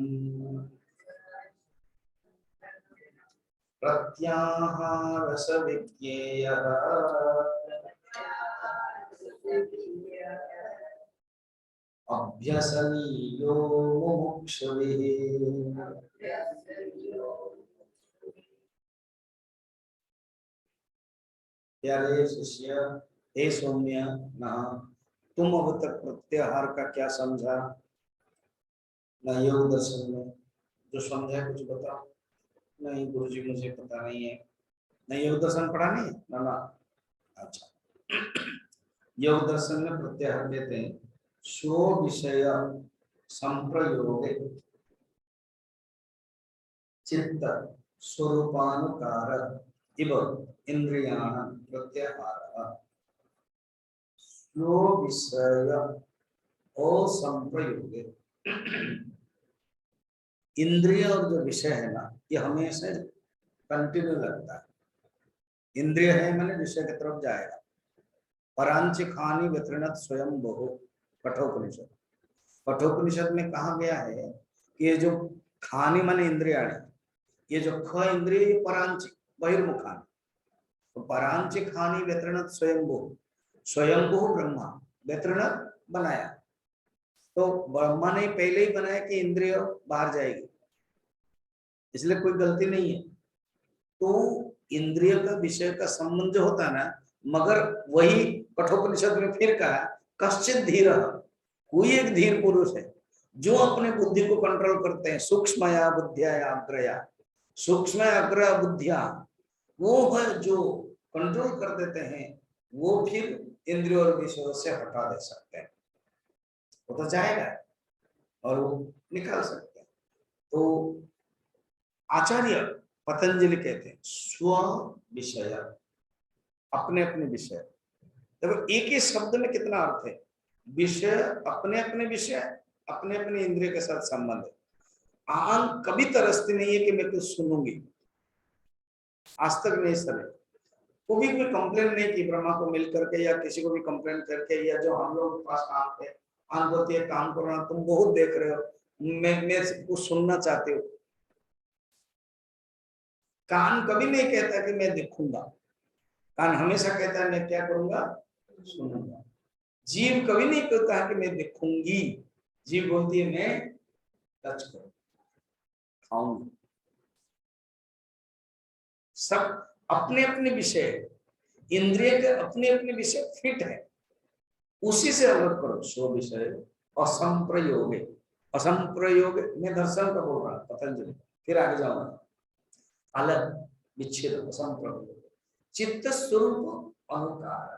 प्रत्याहारस विज्ञेयः अभ्यसनीयो मुमुक्षुभिः। प्यारे शिष्य, हे सौम्य, नहा, तुम अब तक प्रत्याहार का क्या समझा, न योग दर्शन में जो समझा कुछ बताओ। नहीं गुरुजी मुझे पता नहीं है, नहीं योग दर्शन पढ़ा नहीं ना ना। अच्छा, योग दर्शन में प्रत्याहार देते हैं स्व विषय संप्रयोगे चित्त स्वरूपानुकार इव इंद्रियाणां प्रत्याहारः। स्व विषय और संप्रयोगे, इंद्रिय और जो विषय है ना, ये हमेशा कंटिन्यू लगता है। इंद्रिय है मैंने विषय की तरफ जाएगा। परांच खानी वितरणत स्वयं बहु, कठोपनिषद, कठोपनिषद में कहा गया है कि ये जो खानी माने इंद्रिया, ये जो ख इंद्रिय ये परांच बहिर्मुखानी, तो परांच खानी वितरणत स्वयंभू, स्वयंभू ब्रह्मा वितरणत बनाया, तो ब्रह्मा ने पहले ही बनाया कि इंद्रिय बाहर जाएगी, इसलिए कोई गलती नहीं है। तो इंद्रिय का विषय का संबंध होता है ना, मगर वही कठोपनिषद में फिर कहा कश्चित धीर, कोई एक धीर पुरुष है जो अपने बुद्धि को कंट्रोल करते हैं, सूक्ष्मया बुद्धिया अग्रया, सूक्ष्म अग्र बुद्धिया, वो है जो कंट्रोल कर देते हैं, वो फिर इंद्रियों और विषयों से हटा दे सकते हैं, वो तो जाएगा और वो निकाल सकते हैं। तो आचार्य पतंजलि कहते हैं स्व विषय, अपने अपने विषय। देखो एक ही शब्द में कितना अर्थ है, विषय अपने अपने विषय, अपने अपने इंद्रिय के साथ संबंध है। आंख कभी तरसती नहीं है कि मैं कुछ सुनूंगी, आज तक नहीं सरे, कभी कोई कंप्लेन नहीं की ब्रह्मा को मिल करके या किसी को भी कंप्लेन करके, या जो हम लोग के पास काम है, आंख होती है काम करना, तुम बहुत देख रहे हो, मैं कुछ सुनना चाहते हो। कान कभी नहीं कहता कि मैं देखूंगा, कान हमेशा कहता है मैं क्या करूंगा, सुनूंगा। जीव कभी नहीं कहता है कि मैं देखूंगी, जीव बोलती है मैं टच करूंगा, खाऊंगा। सब अपने अपने विषय, इंद्रिय के अपने अपने विषय फिट है, उसी से अलग करो। स्व विषय असंप्रयोग, असंप्रयोग में दर्शन का बोल रहा पतंजलि, फिर आगे जाऊंगा। अलग विच्छेद असंप्रयोग, चित्त स्वरूप अनुकार,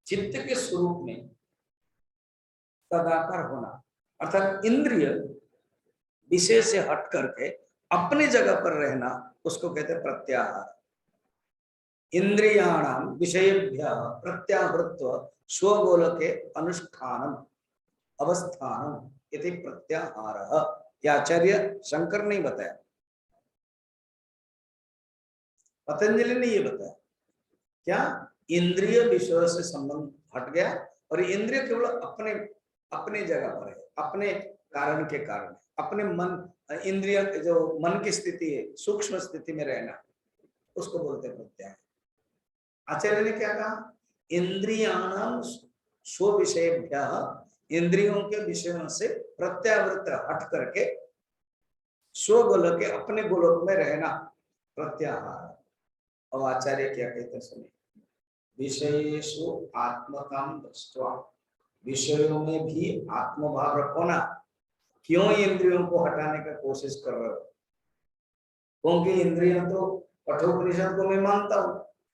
चित्त के स्वरूप में तदाकार होना, अर्थात इंद्रिय विषय से हट करके अपनी जगह पर रहना, उसको कहते हैं प्रत्याहार। इंद्रियाणाम विषयेभ्यः प्रत्याहृत्व स्वगोलके अनुष्ठानम अवस्थानम इति प्रत्याहारः। यह आचार्य शंकर ने बताया, पतंजलि ने ये बताया। क्या? इंद्रिय विषय से संबंध हट गया और इंद्रिय केवल अपने अपने जगह पर है, अपने कारण के कारण, अपने मन, इंद्रिय जो मन की स्थिति है, सूक्ष्म स्थिति में रहना, उसको बोलते हैं प्रत्याहार। आचार्य ने क्या कहा? इंद्रियाणाम स्व विषयेभ्यः, इंद्रियों के विषयों से प्रत्यावृत्त हट करके स्वगोलक के अपने गोलक में रहना प्रत्याहार। अब आचार्य क्या कहते हैं सुनिए। विषयेषु आत्मकाम दृष्ट्वा, विषयों में भी आत्मभाव रखो ना। क्यों इंद्रियों को हटाने का कोशिश कर रहे हो? क्योंकि इंद्रियां तो, कठोपनिषद को मैं मानता हूं,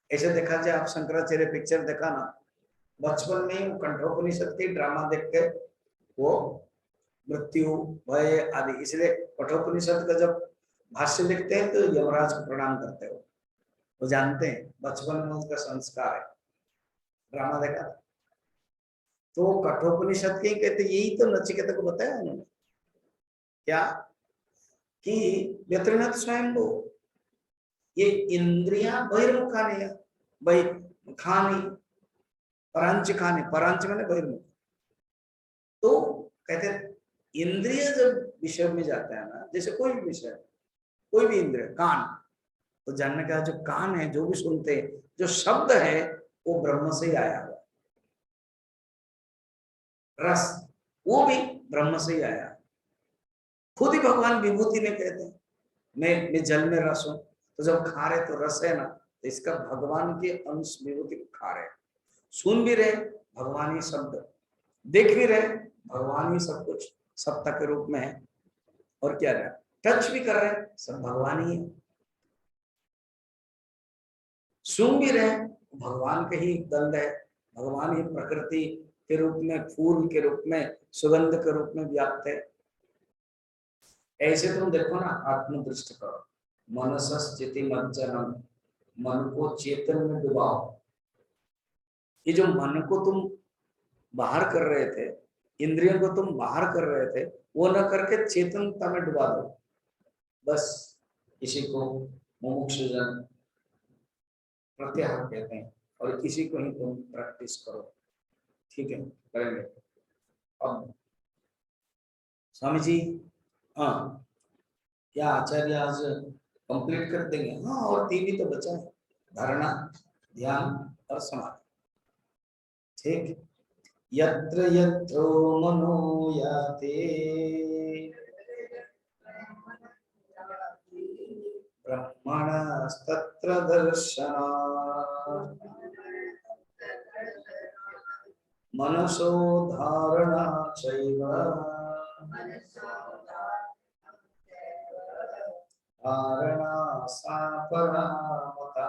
ऐसे देखा जाए, आप शंकराचार्य पिक्चर देखा ना, बचपन में ही कंठोपनिषद की ड्रामा देख के वो मृत्यु भय आदि, इसलिए कठोपनिषद का जब भाष्य लिखते हैं तो यमराज को प्रणाम करते हो, वो जानते हैं बचपन में उसका संस्कार है। ड्रामा देखा तो कठोपनिषद के कहते, यही तो नचिकेता को बताया उन्होंने, क्या कि व्यतिरिक्त स्वयं वो, ये इंद्रियां बहिर्मुखानी है, खानी परांच खाने, परांच मैंने बहिर्मुख। तो कहते इंद्रिय जब विषय में जाता है ना, जैसे कोई भी विषय, कोई भी इंद्रिय, कान, तो जानने का जो कान है, जो भी सुनते हैं, जो शब्द है वो ब्रह्म से ही आया हुआ। रस, वो भी ब्रह्म से ही आया। खुद ही भगवान विभूति में कहते हैं, मैं जल में रस हूं, तो जब खा रहे तो रस है ना, तो इसका भगवान के अंश विभूति को खा रहे, सुन भी रहे भगवान ही शब्द, देख भी रहे भगवान ही सब कुछ सत्ता के रूप में है, और क्या रहे, टच भी कर रहे सब भगवान ही है, सुन भी रहे भगवान के ही गंध है, भगवान ही प्रकृति के रूप में, फूल के रूप में, सुगंध के रूप में व्याप्त है। ऐसे तुम देखो ना, आत्मदृष्टि करो, मनसस्थिति मंचनम, मन को चेतन में डुबाओ। ये जो मन को तुम बाहर कर रहे थे, इंद्रियों को तुम बाहर कर रहे थे, वो न करके चेतनता में डुबा दो, बस इसी को मुमुक्षुजन प्रत्याहार कहते हैं, और इसी को ही तुम प्रैक्टिस करो। ठीक है, करेंगे। अब स्वामी जी, हाँ, क्या आचार्य आज कंप्लीट कर देंगे? हाँ, और 3 ही तो बचा है, धारणा, ध्यान और समाधि। ठीक, यत्र यत्र मनो याते ब्रह्मणस्तत्र दर्शनात्, मनसो धारणा चैव धारणा सा परामता।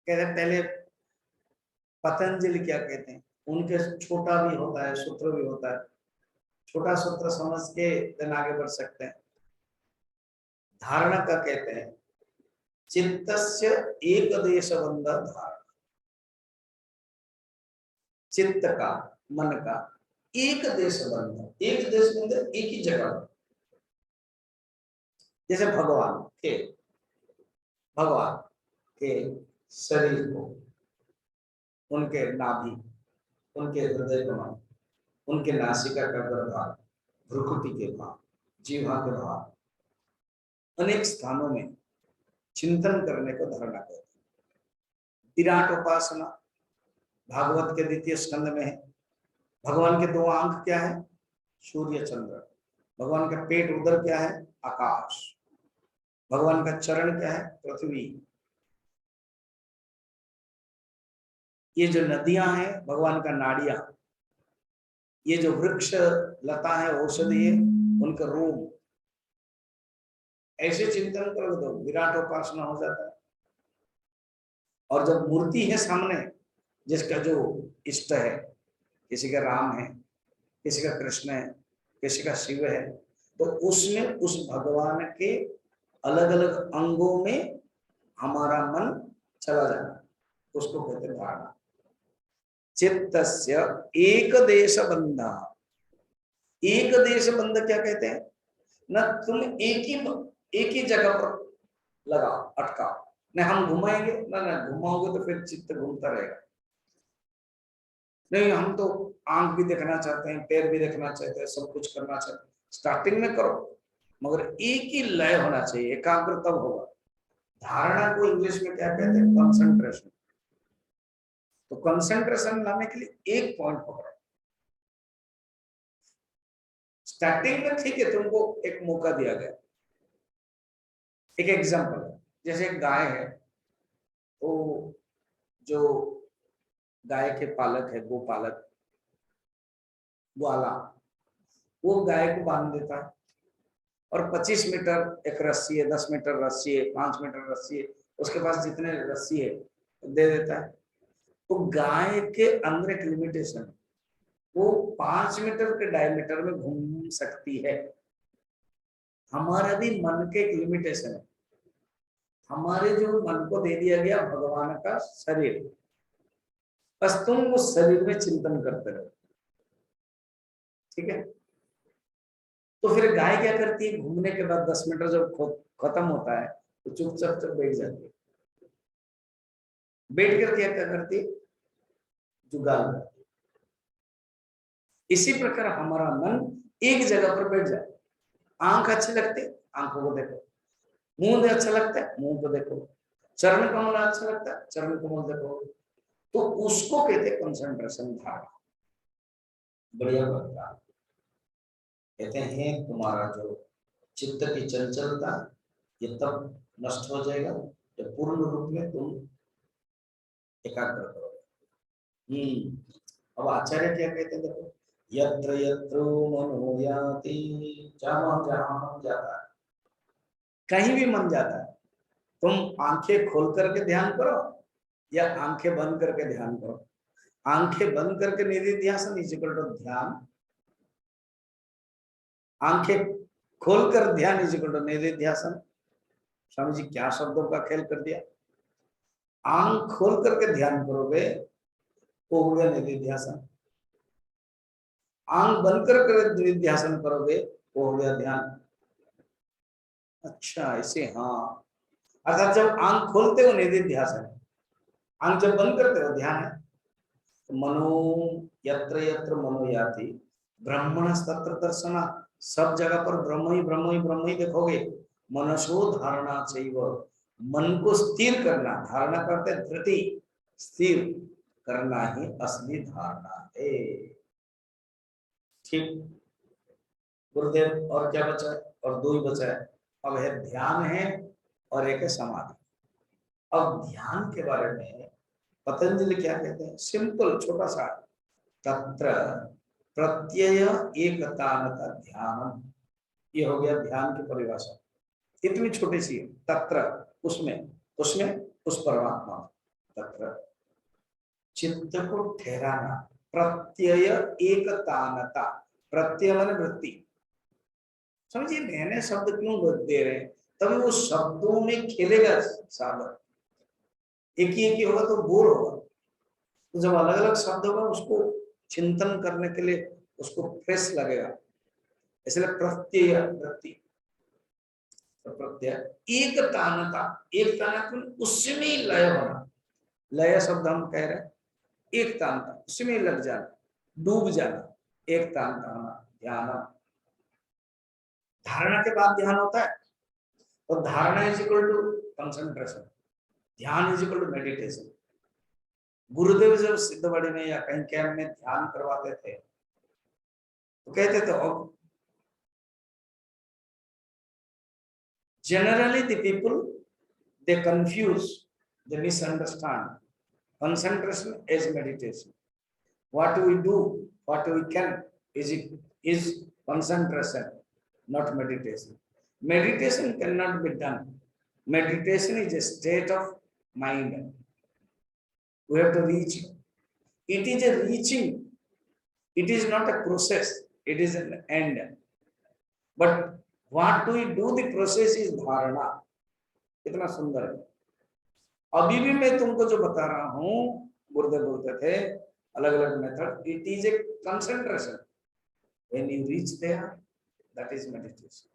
कहते पहले पतंजलि क्या कहते हैं, उनके छोटा भी होता है, सूत्र भी होता है, छोटा सूत्र समझ के दिन आगे बढ़ सकते हैं। धारणा का कहते हैं चित्तस्य एक देश बंध धारणा, चित्त का, मन का एक देश बंध, एक देश बंध एक ही जगह। जैसे भगवान के शरीर को, उनके नाभि, उनके हृदय कमल, उनके नासिका का गर्भाग, भ्रुकुटी के भाग, जीवा के भाग, अनेक स्थानों में चिंतन करने को धारणा कहते हैं। विराट उपासना भागवत के 2य स्कंद में है। भगवान के 2 आंख क्या है? सूर्य चंद्र, भगवान का पेट उधर क्या है, आकाश, भगवान का चरण क्या है, पृथ्वी। ये जो नदियां हैं भगवान का नाड़िया, ये जो वृक्ष लता है औषधि है उनका रूप। ऐसे चिंतन कर दो, विराट उपासना हो जाता है। और जब मूर्ति है सामने, जिसका जो इष्ट है, किसी का राम है, किसी का कृष्ण है, किसी का शिव है, तो उसमें उस भगवान के अलग अलग अंगों में हमारा मन चला जाना, उसको कहते हैं धारणा। चित्तस्य एक देश बंधा, एक देश बंध क्या कहते हैं, न तुम एक ही जगह पर लगा अटका, न हम घुमाएंगे न घुमाओगे तो फिर चित्त घूमता रहेगा। नहीं, हम तो आंख भी देखना चाहते हैं, पैर भी देखना चाहते हैं, सब कुछ करना चाहते हैं, स्टार्टिंग में करो, मगर एक ही लय होना चाहिए, एकाग्र तब होगा। धारणा को इंग्लिश में क्या कहते हैं, कंसंट्रेशन। तो कंसंट्रेशन लाने के लिए एक पॉइंट पकड़ो। स्टार्टिंग में ठीक है, तुमको एक मौका दिया गया। एक एग्जांपल है, जैसे एक गाय है, तो जो गाय के पालक है, गोपालक, ग्वाला, वो गाय को बांध देता है और 25 मीटर एक रस्सी है, 10 मीटर रस्सी है, 5 मीटर रस्सी है, उसके पास जितने रस्सी है दे देता है। तो गाय के अंदर एक लिमिटेशन है, वो 5 मीटर के डायमीटर में घूम सकती है। हमारा भी मन के एक लिमिटेशन है। हमारे जो मन को दे दिया गया भगवान का शरीर, बस तुम उस शरीर में चिंतन करते रहो, ठीक है। तो फिर गाय क्या करती है, घूमने के बाद 10 मीटर जब खत्म होता है तो चुपचाप चुप बैठ जाती है। बैठ कर क्या करती है, जुगाल करती है। इसी प्रकार हमारा मन एक जगह पर बैठ जाए। आंख अच्छी लगती है, आंखों को देखो, मुंह अच्छा लगता है, मुंह को देखो, चरण कमल अच्छा लगता है, चरण कमल देखो, तो उसको कहते हैं कंसंट्रेशन धारणा। बढ़िया लगता है। कहते हैं तुम्हारा जो चित्त की चंचलता ये तब नष्ट हो जाएगा जब पूर्ण रूप में तुम एकाग्र करोगे। अब आचार्य क्या कहते हैं, देखो, यत्र यत्र मनो याति, जहां जहां मन जाता है, कहीं भी मन जाता है, तुम आंखें खोल करके ध्यान करो या आंखें बंद करके ध्यान करो। आंखें बंद करके निधिध्यासन इज इक्वल टू ध्यान, आंखें खोलकर ध्यान इज इक्वल टू निधिध्यासन। स्वामी जी क्या शब्दों का खेल कर दिया। आंख खोल करके ध्यान करोगे वो हो गया निधिध्यासन, आंख बंद करके निधिध्यासन करोगे वो हो गया ध्यान। अच्छा ऐसे, हाँ, अर्थात जब आंख खोलते हो निधिध्यासन, आंख जब बंद करते हो ध्यान है। तो मनो यत्र यत्र मनो याति ब्रह्मणस्तत्र दर्शना, सब जगह पर ब्रह्म ही ब्रह्म ही ब्रह्म ही देखोगे। मनसो धारणा चाहिए, मन को स्थिर करना, धारणा करते धृति, स्थिर करना ही असली धारणा है। ठीक गुरुदेव, और क्या बचा है, और दो ही बचा है। अब है ध्यान है और एक है समाधि। अब ध्यान के बारे में पतंजलि क्या कहते हैं, सिंपल छोटा सा, तत्र प्रत्यय एकतानता ध्यान, ये हो गया ध्यान की परिभाषा। इतनी छोटी सी, तत्र उसमें, उसमें उस परमात्मा, तत्र चित्त को ठहराना, प्रत्यय एकतानता, प्रत्यय माने वृत्ति। समझिए नए शब्द क्यों दे रहे हैं, तभी वो शब्दों में खेलेगा साधक। एक ही होगा तो बोर होगा, तो जब अलग अलग शब्द होगा उसको चिंतन करने के लिए उसको फ्रेश लगेगा। इसलिए प्रत्यय वृत्ति, प्रत्यय एक तानता, एक तानता उसमें ही लय होना। लय शब्द हम कह रहे हैं, एक तानता उसमें लग जाना, डूब जाना, एक तानता होना ध्यान। धारणा के बाद ध्यान होता है, और धारणा इज इक्वल टू कंसंट्रेशन, ध्यान इज इक्वल टू मेडिटेशन। गुरुदेव जब सिद्धवाड़ी में या कहीं कैंप में ध्यान करवाते थे, तो कहते तो generally the people, they confuse, they misunderstand concentration as meditation. What we do, what we can, is concentration, not meditation. Meditation cannot be done. Meditation is a state of mind. We have to reach. It is a reaching. It is not a process. It is an end. But what we do, the process is dharana. कितना सुंदर है। अभी भी मैं तुमको जो बता रहा हूँ, गुरुदेव बोलते थे अलग अलग method, it is a concentration. When you reach there, that is meditation.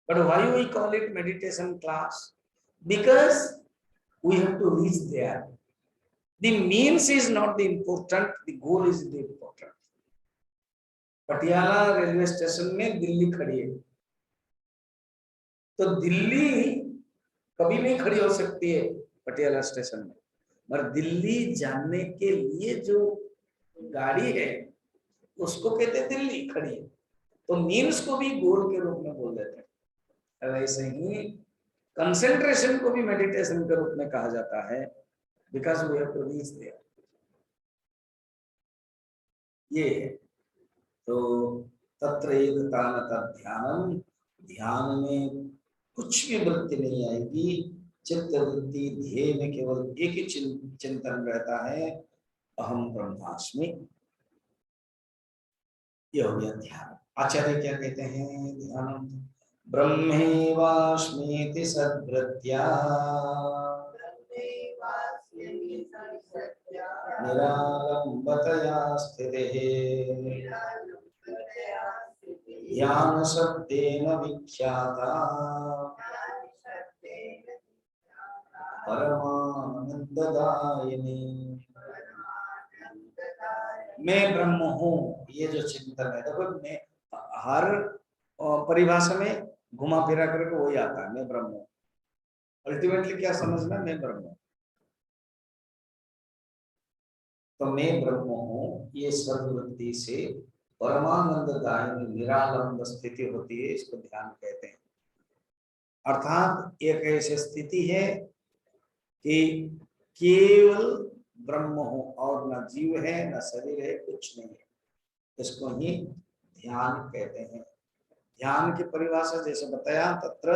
But why we call it meditation class? Because we have to reach there. The means is not the important, the goal is the important. Patiala railway station में दिल्ली खड़ी है, तो दिल्ली कभी नहीं खड़ी हो सकती है पटियाला स्टेशन में, मगर दिल्ली जाने के लिए जो गाड़ी है उसको कहते हैं दिल्ली खड़ी है। तो मीन्स को भी गोल के रूप में बोल देते हैं। वैसे ही कंसंट्रेशन को भी मेडिटेशन के रूप में कहा जाता है, because we have to reach there. ये तो तत्र एकतान तद्ध्यानम, ध्यान में कुछ भी वृत्ति नहीं आएगी, चित्त वृत्ति ध्येय में केवल एक ही चिंतन रहता है, अहम ब्रह्मास्मि। ये हो गया ध्यान। आचार्य क्या कहते हैं ध्यान? ब्रह्मेवास्मीति सद्वृत्त्या निरालंबतया स्थितिः ध्यान शब्देन विख्याता परमानंददायिनी। मैं ब्रह्म हूँ, ये जो चिंतन है, देखो मैं हर परिभाषा में घुमा फिरा करके वही आता है, मैं ब्रह्म हूँ। अल्टीमेटली क्या समझना, मैं ब्रह्म हूँ। तो मैं ब्रह्म हूँ, ये सर्ववृत्ति से परमानंददायिनी निरालंब स्थिति होती है, इसको ध्यान कहते हैं। अर्थात एक ऐसी स्थिति है कि केवल ब्रह्म हो और न जीव है न शरीर है, कुछ नहीं है, इसको ही ध्यान कहते हैं। ध्यान की परिभाषा जैसे बताया, तत्र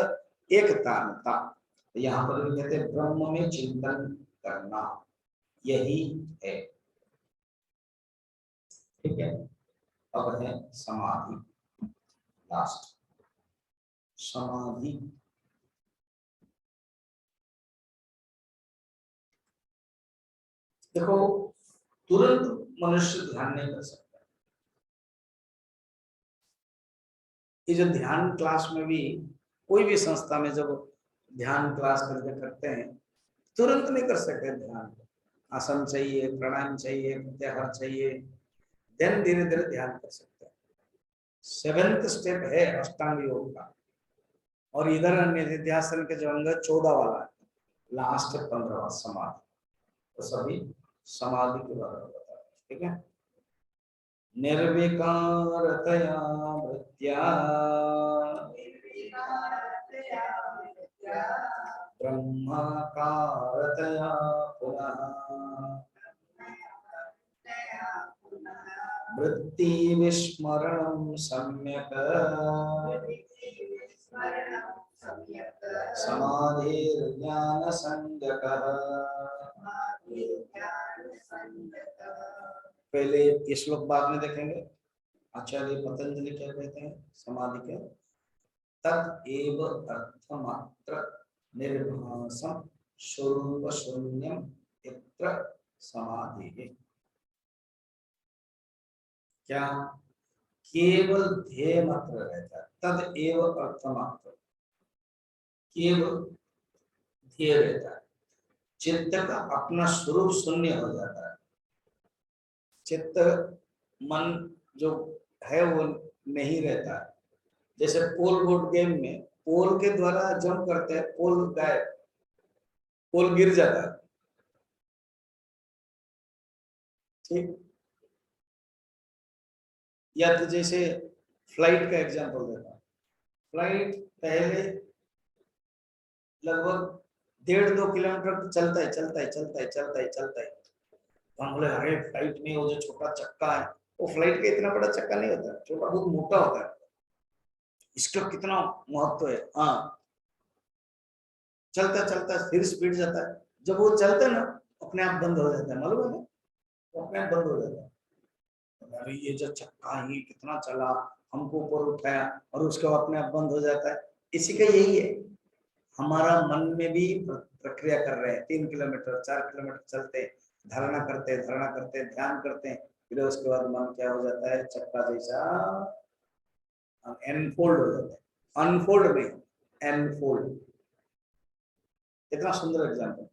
एकतानता, यहाँ पर भी कहते हैं ब्रह्म में चिंतन करना, यही है। ठीक है, अब है समाधि, लास्ट समाधि। देखो तुरंत मनुष्य ध्यान नहीं कर सकता। ये जो ध्यान क्लास में भी, कोई भी संस्था में जब ध्यान क्लास करके करते हैं, तुरंत नहीं कर सकते ध्यान। आसन चाहिए, प्राणायाम चाहिए, प्रत्याहार चाहिए, देन धीरे धीरे ध्यान कर सकते हैं। 7th स्टेप है अष्टांग योग का, और इधर निधिध्यासन के जो अंग 14 वाला है, लास्ट 15वां समाधि। तो सभी समाधि के बारे में बता रहे, ठीक है। निर्विकारतया वृत्त्या ब्रह्माकारतया पुनः वृत्ति विस्मरणं सम्यक् समाधिर्ज्ञान संज्ञकः। पहले ये श्लोक बाद में देखेंगे, आचार्य पतंजलि क्या कहते हैं समाधि के? तदेव अर्थमात्र निर्भासम स्वरूप शून्यम यत्र समाधि है। क्या? केवल ध्येय मात्र रहता है, तदेव अर्थमात्र, केवल ध्येय रहता है। चित्त का अपना स्वरूप शून्य हो जाता है। चित्त मन जो है वो नहीं रहता है। जैसे पोल बोर्ड गेम में पोल के द्वारा जंप करते हैं, पोल गायब, पोल गिर जाता है, ठीक। या तो जैसे फ्लाइट का एग्जांपल देता हूँ। फ्लाइट पहले लगभग 1.5-2 किलोमीटर चलता है चलता है चलता है चलता है चलता है। तो हम बोले अरे फ्लाइट में वो जो छोटा चक्का है, वो फ्लाइट का इतना बड़ा चक्का नहीं होता, छोटा बहुत मोटा होता है, इसका कितना महत्व है। हाँ, चलता चलता फिर स्पीड जाता है, जब वो चलता है ना अपने आप बंद हो जाता है, मालूम है ना, वो अपने आप बंद हो जाता है। अरे ये जो चक्का ही कितना चला, हमको ऊपर उठाया और उसके बाद अपने आप बंद हो जाता है। इसी का यही है, हमारा मन में भी प्रक्रिया कर रहे हैं। 3 किलोमीटर 4 किलोमीटर चलते, धारणा करते ध्यान करते हैं, फिर उसके बाद मन क्या हो जाता है, चक्का जैसा एनफोल्ड हो जाता है। अनफोल्ड में एनफोल्ड, कितना सुंदर एग्जाम्पल।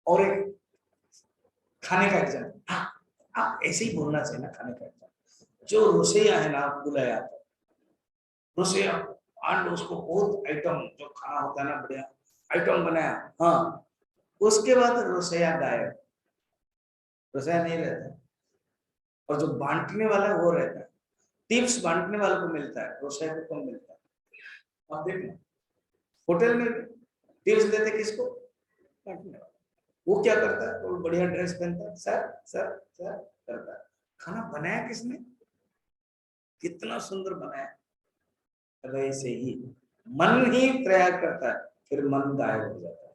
और एक खाने का एग्जाम्पल, हाँ आप ऐसे ही बोलना चाहिए ना, खाने का एग्जाम्पल। जो रोसैया है ना, आप बुलाया रोसैया, और उसको बहुत आइटम जो खाना होता है ना, बढ़िया आइटम बनाया, हाँ, उसके बाद रोसैया गायब, रोसैया नहीं रहता, और जो बांटने वाला है वो रहता है। टिप्स बांटने वाले को मिलता है, रोसैया को कम मिलता है। आप देखना होटल में टिप्स देते किसको, बांटने वाला। वो क्या करता है, वो बढ़िया ड्रेस पहनता है, सर सर सर करता है। खाना बनाया किसने, कितना सुंदर बनाया। वैसे ही मन ही प्रयाग करता है, फिर मन गायब हो जाता है।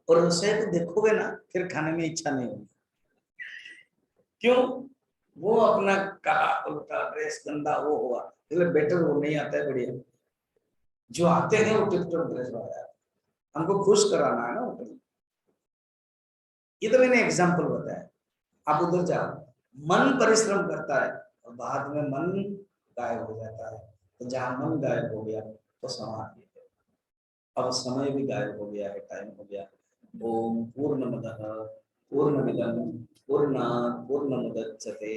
और उसे तो देखोगे ना, फिर खाने में इच्छा नहीं होगी। क्यों, वो अपना काला उल्टा ड्रेस गंदा वो हुआ, इसलिए बेटर वो नहीं आता है, बढ़िया जो आते हैं वो टिकटॉक ड्रेस वाला है, हमको खुश कराना है ना होटल। ये तो मैंने एग्जांपल बताया। आप उधर जाओ, मन परिश्रम करता है और बाद में मन गायब हो जाता है। तो जहां मन गायब हो गया तो समाधि है। अब समय भी गायब हो गया है, टाइम हो गया। ओम पूर्णमदः पूर्णमिदं पूर्णात् पूर्णमुदच्यते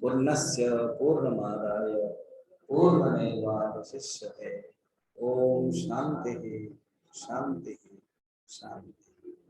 पूर्णस्य पूर्णमादाय पूर्णमेवावशिष्यते। ओम शांति शांति शांति।